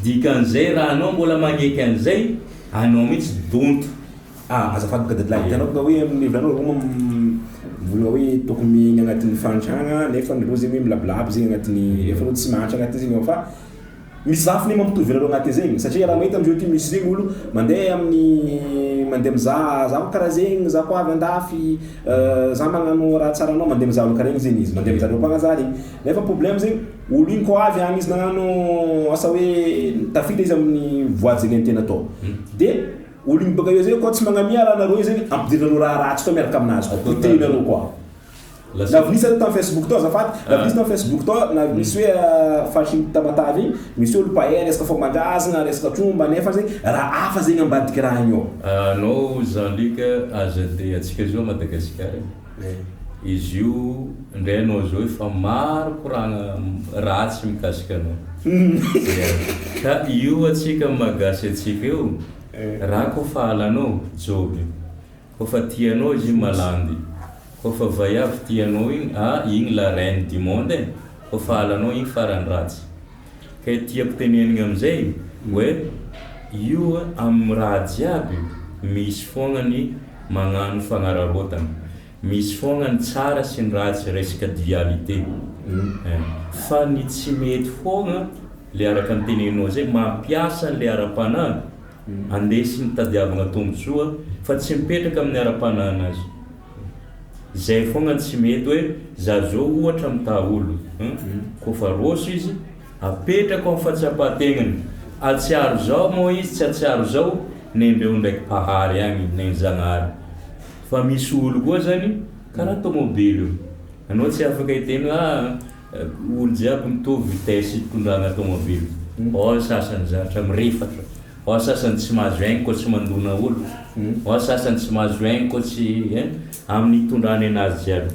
Dikan'izay raha anao mbola magneky an'izay anao mihitsy donto. Azafady boka dadilahy hitanao ka hoe amin'ny volanao roma volagna hoe tokony miaigna agnatin'ny fantragna nefa reo zegny hoe milabilabo zegny agnatin'ny efa reo tsy mahantra agnatin'izay fa misy zafiny mampitovy reo agnaty zegny satria raha mahita amizao ty misy zegny olo mandeha mandeha mizaha za karaha zegny za koa avy andafy za magnano raha tsara anao mandeha mizaha olo karaha igny zegny izy mandeha mizaha mpagnazary igny nefa problème zegny olo igny koa avy agny izy nagnano asa hoe tafita izy amin'ny voady zegny tena atao de olo igny baka eo zegny koa tsy magnamia raha nareo zegny ampidirinareo raha ratsy koa miaraka aminazy koa potehinareo koa na vinisy ta Facebook to azafady na vinisy ta Facebook to na misy hoe fashion tamatavy misy olo pahay resaka fomagazana resaka tromba nefa zegny raha hafa zegny ambadiky raha igny ao anao zalika AZD atsika zao Madagasikara izy io ndray anao zao efa maro koragna ratsy mikasika anao ka io atsika magatsy atsika io raha koa fa halanao joby koa fa tianao izy malandy koa fa vaiavy tianao igny igny la reine du monde koa fa halanao igny farany ratsy ka tiako tenenigna amizay hoe io amin'ny raha jiaby misy fogna ny magnano fagnararotana misy fogna ny tsara sy ny ratsy resaka dualité fa ny tsy mety fogna le araka ny teneninao zay mampiasa le ara-panahy andesy ny tadiavagna tombontsoa fa tsy mipetraka amin'ny ara-panahy anazy zay fogna tsy mety hoe za zao ohatra mita olo koa fa roso izy apetraka amin'ny fahatsapategnany atsiaro zao moa izy tsy atsiaro zao nendreo ndraiky pahary agny neny zagnahary fa misy olo koa zany karaha tomobily anao tsy afaka hiteny olo jiaby mitovy vitesse hitondragna tomobily ao sasany zatra mirefatra ao sasany tsy mahazo aigny koa tsy mandona olo ao sasany tsy mahazo aigny koa tsy amin'ny hitondrany anazy jiaby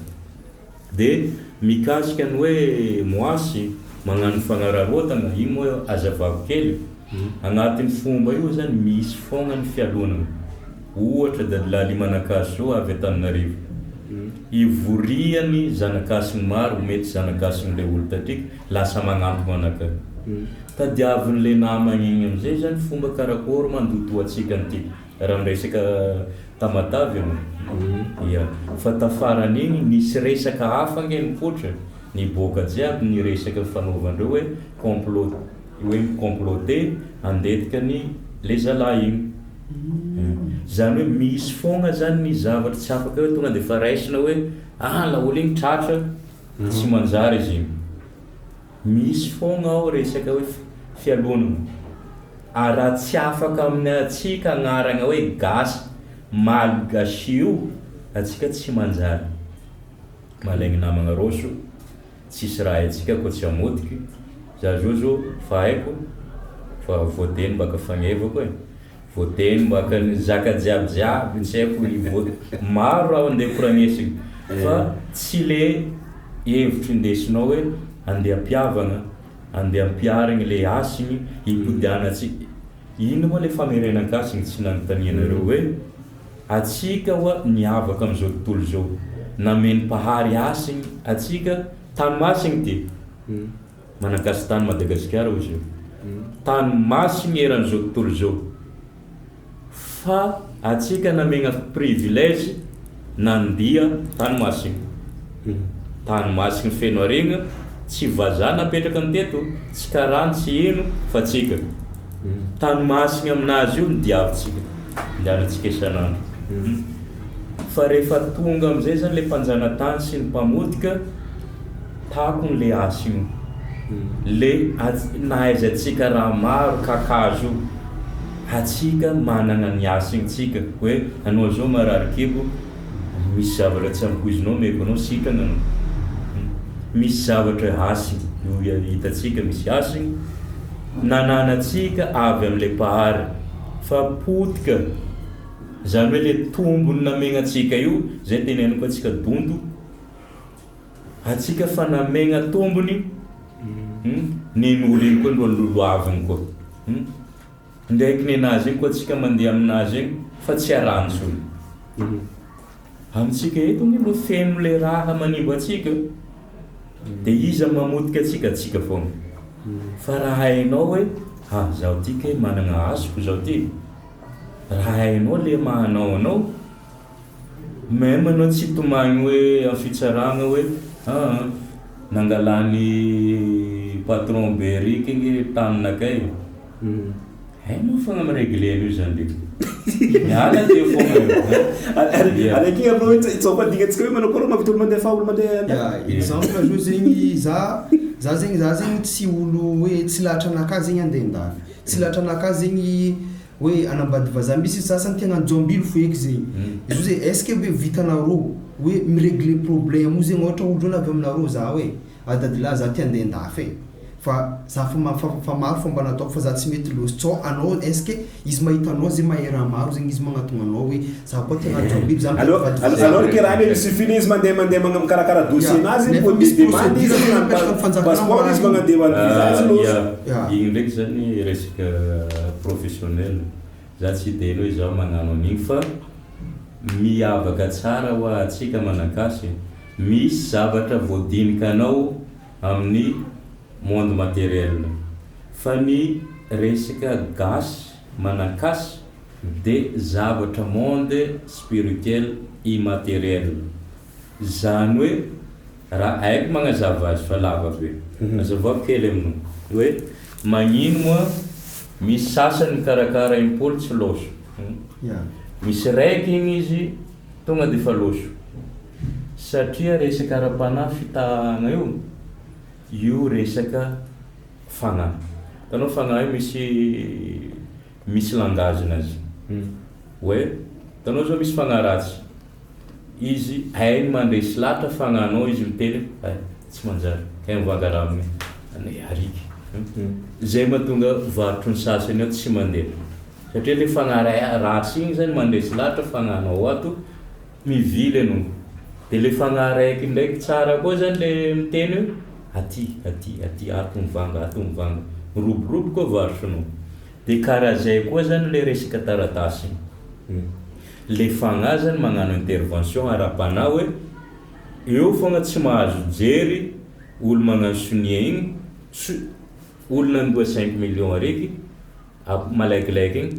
de mikasika ny hoe moasy magnano fagnararotana io moa azavako kely agnatin'ny fomba io zany misy fogna ny fialonana ohatra dadilali manakasy zao avy Antananarivo ivoriany zanakasiny maro mety zanakasiny le olo tatriky lasa magnantona anaka tadiavin'le namagny igny amizay zany fomba karakory mandoto atsika an'ity raha miresaka tamatavy fa tafarany igny nisy resaka hafa nge mipotra niboaka jiaby ny resaka fanaovandreo hoe complot hoe comploté andetika ny le zalahy igny zany hoe misy fogna zany ny zavatra tsy afaka hoe tonga de fa raisina hoe la olo igny tratra tsy manjary izy igny misy fogna ao resaka hoe fialonana raha tsy afaka amin'ny atsika agnarana hoe gasy malgasio atsika tsy manjary malaigny namagna roso tsisy raha atsika koa tsy amodiky za zao fa haiko fa voateny baka fagnevako voateny baka zaka jiaby tsy haiko maro raha andeha koragnesiny fa tsy le hevitry indesinao hoe andeha ampiavagna andeha ampiarigny le asigny hipodiana atsika ino moa le famerenan-kasiny tsy nanontanianareo hoe atsika hoa niavaka amizao tontolo zao nameny pahary asigny atsika tany masigny ty manakasy tany Madagasikara izy io tany masigny eran'izao tontolo zao fa atsika namegna privilège nandia tany masigny feno aregna tsy vazaha napetraka anteto tsy karany tsy ino fa tsika tany masigny aminazy io nidiavitsika ndianatsika isanandro fa rehefa tonga amizay zany le mpanjanatany sy ny mpamodika takony le asigny le nahaizantsika raha maro kakazo atsika manana ny asignytsika hoe anao zao marary kibo misy zavatra tsy ampoizinao meko anao sitrana anao misy zavatra asigny io hitatsika misy asigny nananatsika avy am'le pahary fa potika zany hoe le tombony namegnatsika io zay teneniko atsika dondo atsika fa namegna tombony nen'olo iny koa ndro loloaviny koa ndraiky nenazy iny koa atsika mandeha aminazy iny fa tsy arantsony amitsika eto no feno le raha manimbo atsika de iza mamodika atsika fogna fa raha hainao hoe zaho tika managna asiko zao ty raha hainao le mahanao anao même anao tsy tomagny hoe amin'ny fitsaragna hoe nangalany patron be riky igny taminakay hainao fogna mireglena io zany miala te fogna anaky amiao itsopadingatsika hoe manao koa mavita olo mandeha olo mandeha exemple zao zegny za zegny tsy olo hoe tsy lahatra anakahy zegny andeha andafy tsy lahatra anakahy zegny hoe anambady vazaha misy sasany tena anjombilo feky zegny izy hoe est-ce que hoe vitanareo hoe miregle problème io zegny ohatra olo avy aminareo za hoe adadilahy za ty andeha andafy fa za fa maro fomba nataoko fa za tsy mety loatra tsao anao est-ce que izy mahitanao zay mahera maro zegny izy magnatona anao hoe za koa tena anjombilo za alors que raha izy suffit izy mandeha mikarakara dossier nazy demande izy passeport izy magnadeha visa igny ndraiky zany resaka professionnel za tsy teny hoe zaho magnano an'igny fa miavaka tsara ho atsika manakasy misy zavatra voadinika anao amin'ny monde matériel fa ny resaka gasy manakasy de zavatra monde spirituel immatériel zany hoe raha haiko magnazava azy fa lava be azavako kely aminao hoe magnino moa misy sasany mikarakara impolo tsy loso misy raiky igny izy tonga de fa loso satria resaka ara-panahy fitahagna io resaka fagnahy tanao fagnahy misy langage nazy hoe tanao zao misy fagnahy ratsy izy hainy mandresy latra fagnahinao izy miteny tsy manjary kay mivanga raha aminy ariky zay mahatonga varotro ny sasany ao tsy mandeha satria le fagnahy ratsy igny zany mandresy latra fagnahinao ato mivily anao de le fagnahy raiky ndraiky tsara koa zany le miteny io aty ato mivanga miroborobo koa varotronao de karaha zay koa zany le resaka taratasy le fagnahy zany magnano intervention ara-panahy hoe eo fogna tsy mahazo jery olo magnano sonia igny olona andoa 5 millions ariky malaikilaiky igny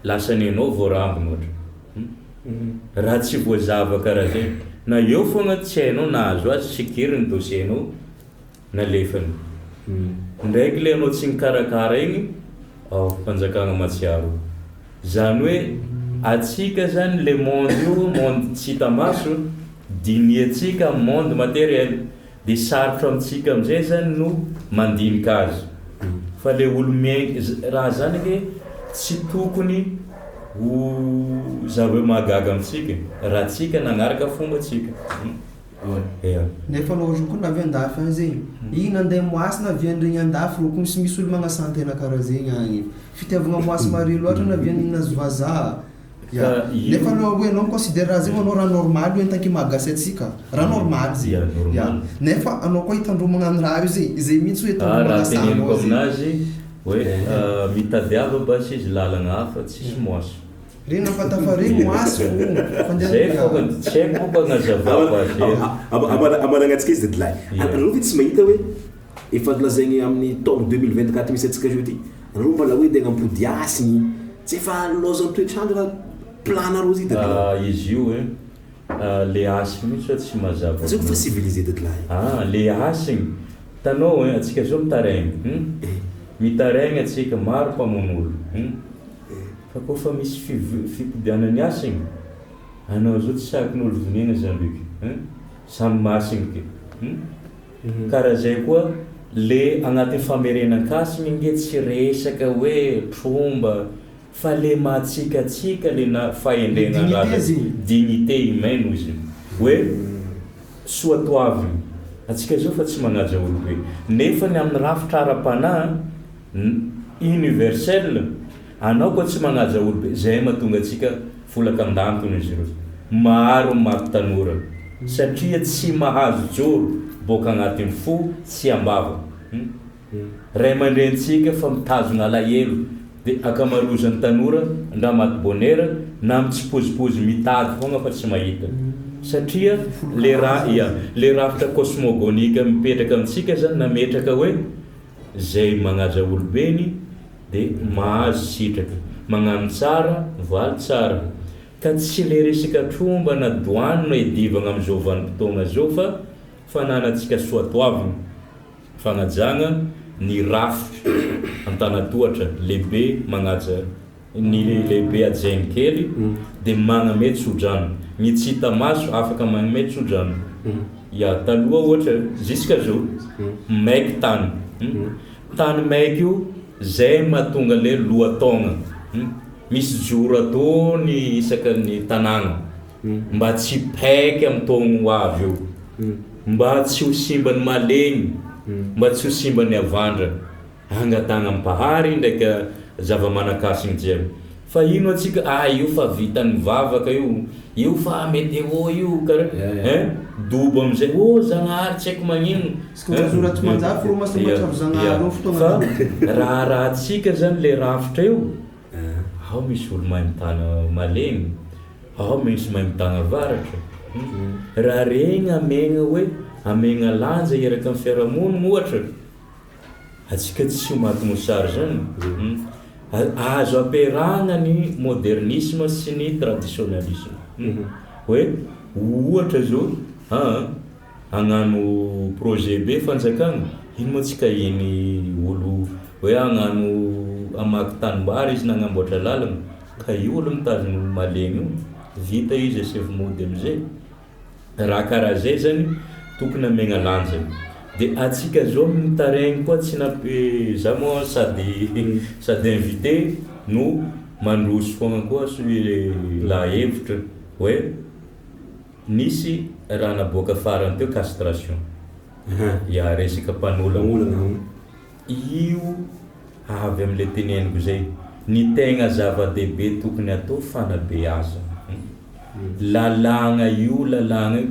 lasany anao voarambiny ohatra raha tsy voazava karaha zay na eo fogna tsy hainao nahazo azy sikiry ny dossiernao nalefany ndraiky le anao tsy mikarakara igny fanjakagna matsiaro zany hoe atsika zany le monde io monde tsy hita maso diniatsika monde matériel de sarotro amitsika amizay zany no mandinika azy fa le olo raha zany ke tsy tokony ho zava mahagaga amitsika raha tsika nagnaraka fomba tsika nefa anao ohatry koa navy andafy any zegny igny nandeha moasy naviandregny andafy ro koa misy olo magnasantena karaha zegny agny fitiavagna moasy mare loatra navian'igny nazy vazaha nefa anao hoe anao considère raha zegny anao raha normal io entanky mahagasy atsika raha normal zegny nefa anao koa hitandro magnano raha io zay mihitsy hoe hitandro magnasanao aminazy hoe mitadiava basy izy lalagna hafa tsisy moasy reny nampatafaregny moasy zay foga tsy haiko koa agnazavako azy amanagnatsika izy dadilahy anareo ve tsy mahita hoe efa lazaigny amin'ny taogno 2024 misy atsika zio ty anareo mbala hoe ndeha agnapody asigny tsy efa lozany toetrandro raha planareo zy dadilahy izy io le asigny mihitsy fa tsy mazava zay ko fa civilisé dadilahy le asigny tanao atsika zao mitaregny mitaregny atsika maro mpamon'olo fa koa fa misy fipodianany asigny anao zao tsy sakin'olo vonena zambiky samy masigny ke karaha zay koa le agnatin'ny famerenan-kasigny nge tsy resaka hoe tromba fa le mahatsikatsika le fahendrena dignité humaine izy hoe soatoaviny atsika zao fa tsy magnaja olobe nefa ny amin'ny rafitra ara-panahy universel anao koa tsy magnaja olobe zay mahatonga atsika folaka andantony izy ireo maro maty tanora satria tsy mahazo joro boka agnatin'ny fo tsy ambava ray aman-drentsika fa mitazona alahelo de akamarozan'ny tanora ndra maty bonera na mitsipozipozy mitady fogna fa tsy mahita satria le rafitra cosmogonika mipetraka amitsika zany nametraka hoe zay magnaja olobeny de mahazo sitraka magnano tsara valy tsara ka tsy le resaka tromba na doano na idivagna am'izao vanim-potoagna zao fa fananatsika soatoavina fagnajagna ny rafitra an-tanatohatra lehibe magnaja ny lehibe ajainy kely dia magnamety tsodrano. Ny tsy hita maso afaka magnamety tsodrano. Ya taloha ohatra jusqu'à zao maiky tany. Tany maiky io zay mahatonga le lohatogna. Misy joro atao ny isaka ny tanàna mba tsy paiky amin'ny togno ho avy eo, mba tsy ho simbany malegny, mba tsy ho simbany avandra angatagna ampahary ndraika zava-manakasigny jiaby. Fa ino atsika io fa vitan'ny vavaka io fa météo io karaha dobo amizay Zagnahary tsy haiko magnino soraty manjafy ro masambatsy Zagnahary io fotoagna raha atsika zany le rafitra io ao misy olo mahay mitana malegny, ao misy mahay mitana avaratra. Raha regny amegna hoe amegna lanja eraka amin'ny fiarahamonina ohatra, atsika tsy ho maty mosary zany. Azo ampiarahana ny modernisme sy ny traditionnalisme. Hoe ohatra zao hagnano projet be fanjakagna, ino moa tsika iny olo hoe hagnano amaky tanimbary izy nagnamboatra lalagna, ka io olo mitazona olo malegny io vita izy asevy mody amizay. Raha karaha zay zany tokony amegna lanja. Dia atsika zao mitaregny koa tsy za moa sady invité no mandroso foagna koa la hevitra hoe nisy raha naboaka farany teo castration. Ya resaka mpanolagna io avy amin'le teneniko zay, ny tegna zava-dehibe tokony atao fanabeaza. Lalagna io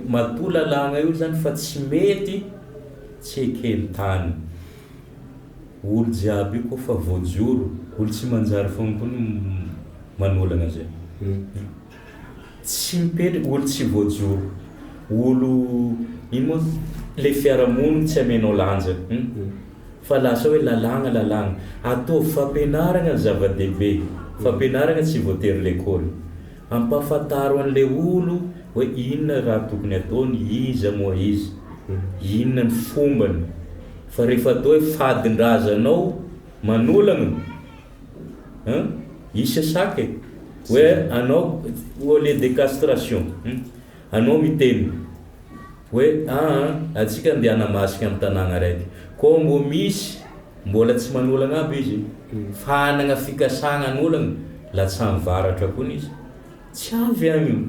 matoa lalagna io zany fa tsy mety tsy ekeny tany. Olo jiaby io koa fa voajoro, olo tsy manjary foagna koa manolagna zay. Tsy mipetraka olo tsy voajoro, olo ino moa le fiarahamonina tsy amenao lanja. Fa lasa hoe lalagna atao fampianarana ny zava-dehibe, fampianarana tsy voatery l'école, ampafantaro an'le olo hoe inona raha tokony ataony, iza moa izy, inona ny fombany. Fa rehefa atao hoe fadin-drazanao manolagna isa saky hoe anao le décastration, anao miteny hoe atsika andeha hanamasika amin'ny tanàna raiky, ko mbo misy mbola tsy manolagna aby izy, fanagna fikasagna an'olagna latsany varatra koa izy tsy avy agny io.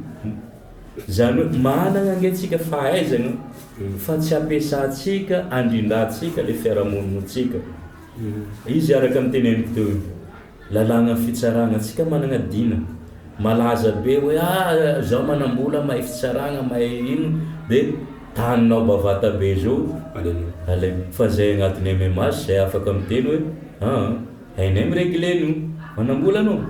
Zany hoe managna angatsika fahaizana fa tsy ampiasantsika andrindratsika le fiarahamoninatsika. Izy araka amin'ny teneniko teo io, lalagna fitsaragna atsika managna dina malaza be hoe zaho manambola mahay fitsaragna mahay ino, dia taninao bavata be zao fa zay agnatin'ny MMH zay afaka miteny hoe hainay miregle io manambola anao.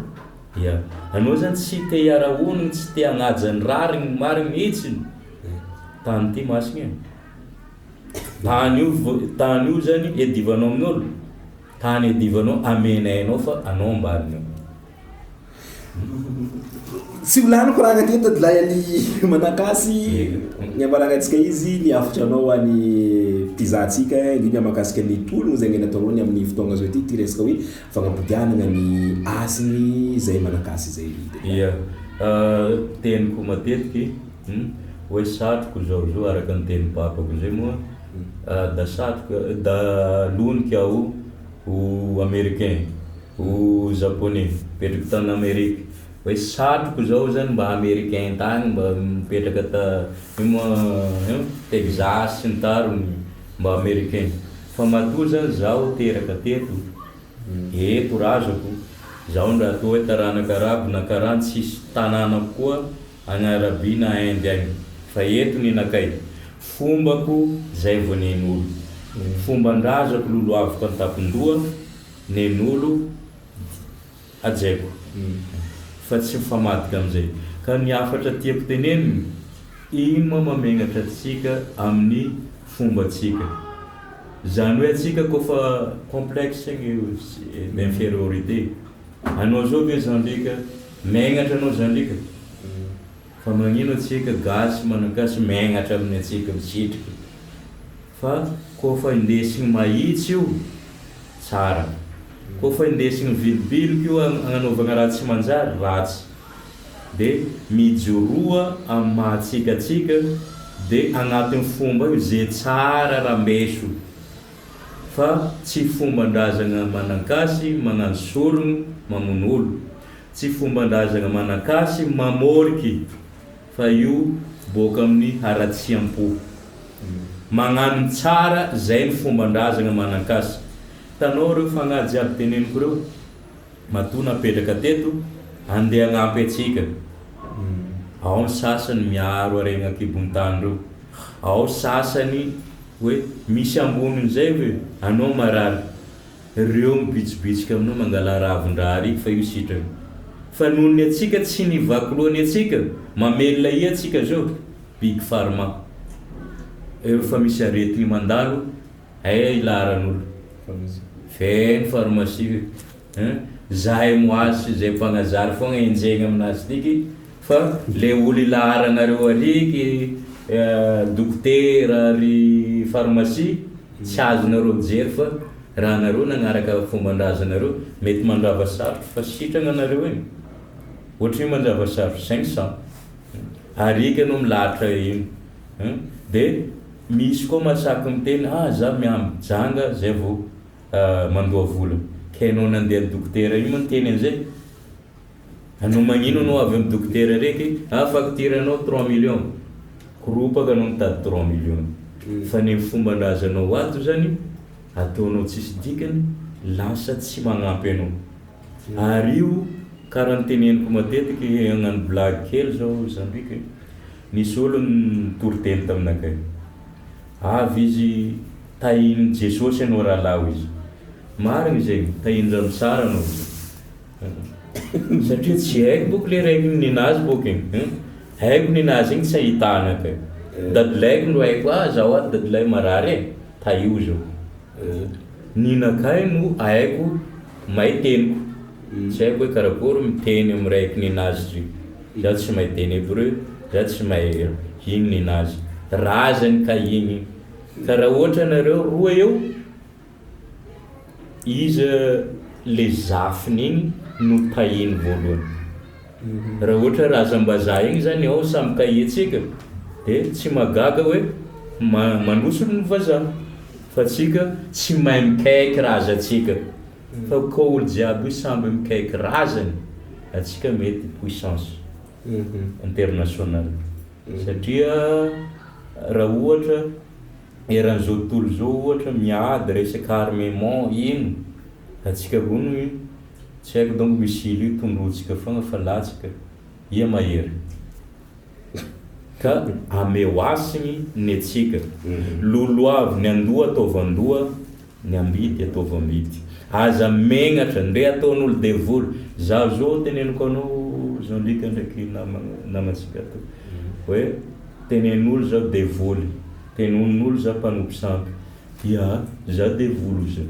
Ya anao zany tsy te hiara-honigny, tsy te hagnaja ny rariny mariny mihitsiny, tany ty masina tany io zany edivanao amin'olo, tany edivanao amenainao fa anao ambaninao. Tsy volaniko raha agnaty tadilay any manakasy ny ambalagnatsika izy ny afotranao any mpizahatsika indrindra mahakasika ny tologno zay nataonao ny amin'ny fotoagna zao ty resaka hoe fagnapodianana ny asiny zay manakasy zay. Ia teniko matetiky hoe satroko zao araka ny teny papako zay moa da satroko da loniky aho ho américain ho japonais mipetraka tany Amerika, hoe satroko zao zany mba américain tagny mba mipetraka Texas sy ny tariny mba américain, fa matoa zany zaho teraka teto eto razako zaho ndra atao hoe taranaka arabo na karaha tsisy tanàna koa agny Arabia na Inde agny, fa eto ny nakay fombako zay vo nen'olo, fomban-drazako lolo aviko an-tapon-doha nen'olo ajaiko, fa tsy mifamadika amizay. Ka ny afatra tiako teneniny, ino moa mamenatra atsika amin'ny fombatsika. Zany hoe atsika kofa complexe d'infériorité, anao zao ve zandrika megnatra anao zandrika, fa magnino atsika gasy manakasy megnatra amin'ny atsika misitriky. Fa kofa indesigny mahitsy io tsara. Koa fa indesigny vidibiloka io agnanovagna raha tsy manjary, ratsy. De mijoroa amin'ny mahatsikatsika de agnatin'ny fomba io zay tsara rambeso. Fa tsy fomban-drazagna manankasy magnano sorogno mamono olo, tsy fomban-drazagna manankasy mamôriky, fa io boka amin'ny haratsiam-po. Magnano tsara zay ny fomban-drazagna manankasy. Tanao reo fagnahy jiaby teneniko reo, matoa napetraka teto andeha hagnampy atsika. Ao ny sasany miaro aregna akibon-tany reo, ao sasany hoe misy ambonin'izay hoe anao marary, reo mibitsibitsika aminao mangala ravin-draha riky fa io sitrany. Fa noho ny atsika tsy nivaky lohan'ny atsika, mamelona i atsika zao, big pharma. Eo fa misy aretigny mandalo, ilaran'olo. Feno pharmacie, zahay moasy zay mpagnazary fogna enjegny aminazy tiky, fa le olo ilaranareo ariky, dokotera ary pharmacie, tsy azonareo jery fa raha nareo nagnaraka fomban-drazanareo mety mandrava sarotro fa sitrana nareo iny. Ohatry mandrava sarotro 500, ariky anao milatra iny. De misy koa masaky miteny, za miamby janga zay vao mandoa vola. Ka anao nandeha dokotera io miteny an'izay. Anao magnino anao avy amin'ny dokotera reky, facture anao 3 millions. Koropaka anao mitady 3 millions. Fa ny fomban-drazanao ato zany, ataonao tsisy dikany, lasa tsy magnampy anao. Ary io, karaha nyteneniko matetiky agnano blague kely zao Zambiky, nisy olo nitoroteny taminakay. Avy izy tahiny Jesosy anao rahalaho izy. Marigny zay, tahiny-drano tsara anao. Satria tsy haiko boka le raiky ninazy boka igny. Haiko ninazy igny tsy ahitana kay. Dadilaiko no haiko, zaho ato dadilay marary taio zao. Ninakay no haiko mahay teniko. Tsy haiko hoe karakory miteny amin'ny raiky ninazy. Zaho tsy mahay teny hébreu, zaho tsy mahay igny ninazy. Razany ka igny. Ka raha ohatra nareo roa eo, izy le zafiny igny no tahiny voalohany. Raha ohatra razam-bazaha igny zany ao samy kahitsika, de tsy magaga hoe mandrosony ny vazaha. Fa tsika tsy mahay mikaiky razantsika. Fa ka olo jiaby io samby mikaiky razany, atsika mety puissance internationale. Satria raha ohatra eran'izao tontolo zao ohatra miady resaka armement ino, atsika rono tsy haiko donc misily io tondrotsika fogna fa latsika, ia mahery. Ka ameoasigny ny atsika. Lolo avy ny andoha ataova andoha, ny ambity ataova ambity. Aza megnatra ndre ataon'olo devoly. Zaho zao teneniko anao Jean-Luc ndraiky namatsika to, hoe tenen'olo zaho devoly, tenen'olo zaho mpanompo sampy. Ya, zaho devoly zao,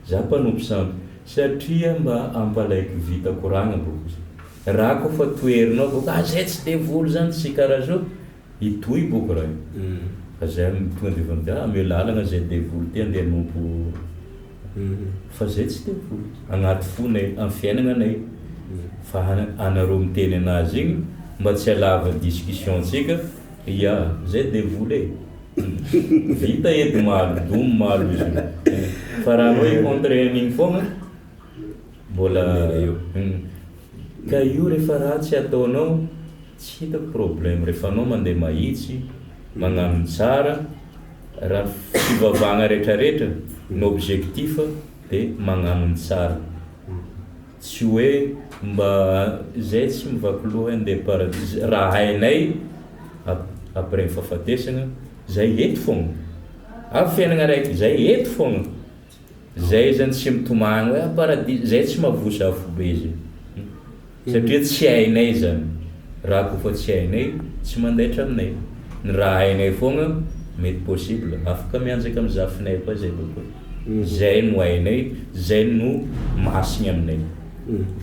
zaho mpanompo sampy. Satria mba ampalaiky vita koragna boka. Raha koa fa toerinao boka, zay tsy devoly zany tsy karaha zao, itoy boka raha. Fa zay tonga de vandia me lalagna zay devoly ty andeha nompo. Fa zay tsy devoly. Agnaty fonay, amin'ny fiaignanay. Fa anareo miteny anazy igny mba tsy halava discussion tsika, ya, zay devoly vita edy malo, domo malo izy. Fa raha anao i-contre an'igny fogna, mbola ka io rehefa raha tsy ataonao, tsy hitako problème. Rehefa anao mandeha mahitsy, magnano tsara, raha fivavagna rehetrarehetra, ny objectif de magnano tsara. Tsy hoe mba zay tsy mivaky loha andeha paradis. Raha hainay après ny fahafatesana, zay eto fogna. Avy fiaignana raiky, zay eto fogna. Zay zany tsy mitomagny hoe paradis, zay tsy mavosa afo be zay. Satria tsy hainay zany. Raha koa fa tsy hainay, tsy mandaitra aminay. Ny raha hainay fogna, mety possible, afaka mianjaka amin'ny zafinay koa zay boka. Zay no hainay, zay no masigny aminay.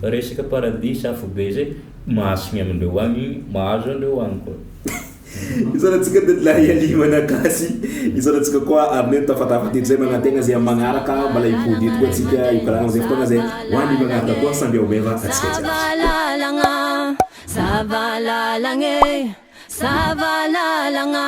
Fa resaka paradis afo be zay, masigny amindreo agny, mahazo andreo agny koa. Isaratsika deadline alimana kasy isaratsika koa amin'ny tafatafat zay magnategna zay magnaraka mbala ipody eto koa tsika ikoragna zay fotoagna zay hoany magnaraka koa samby omeva atsika Savalalanga, savalalanga, savalalanga.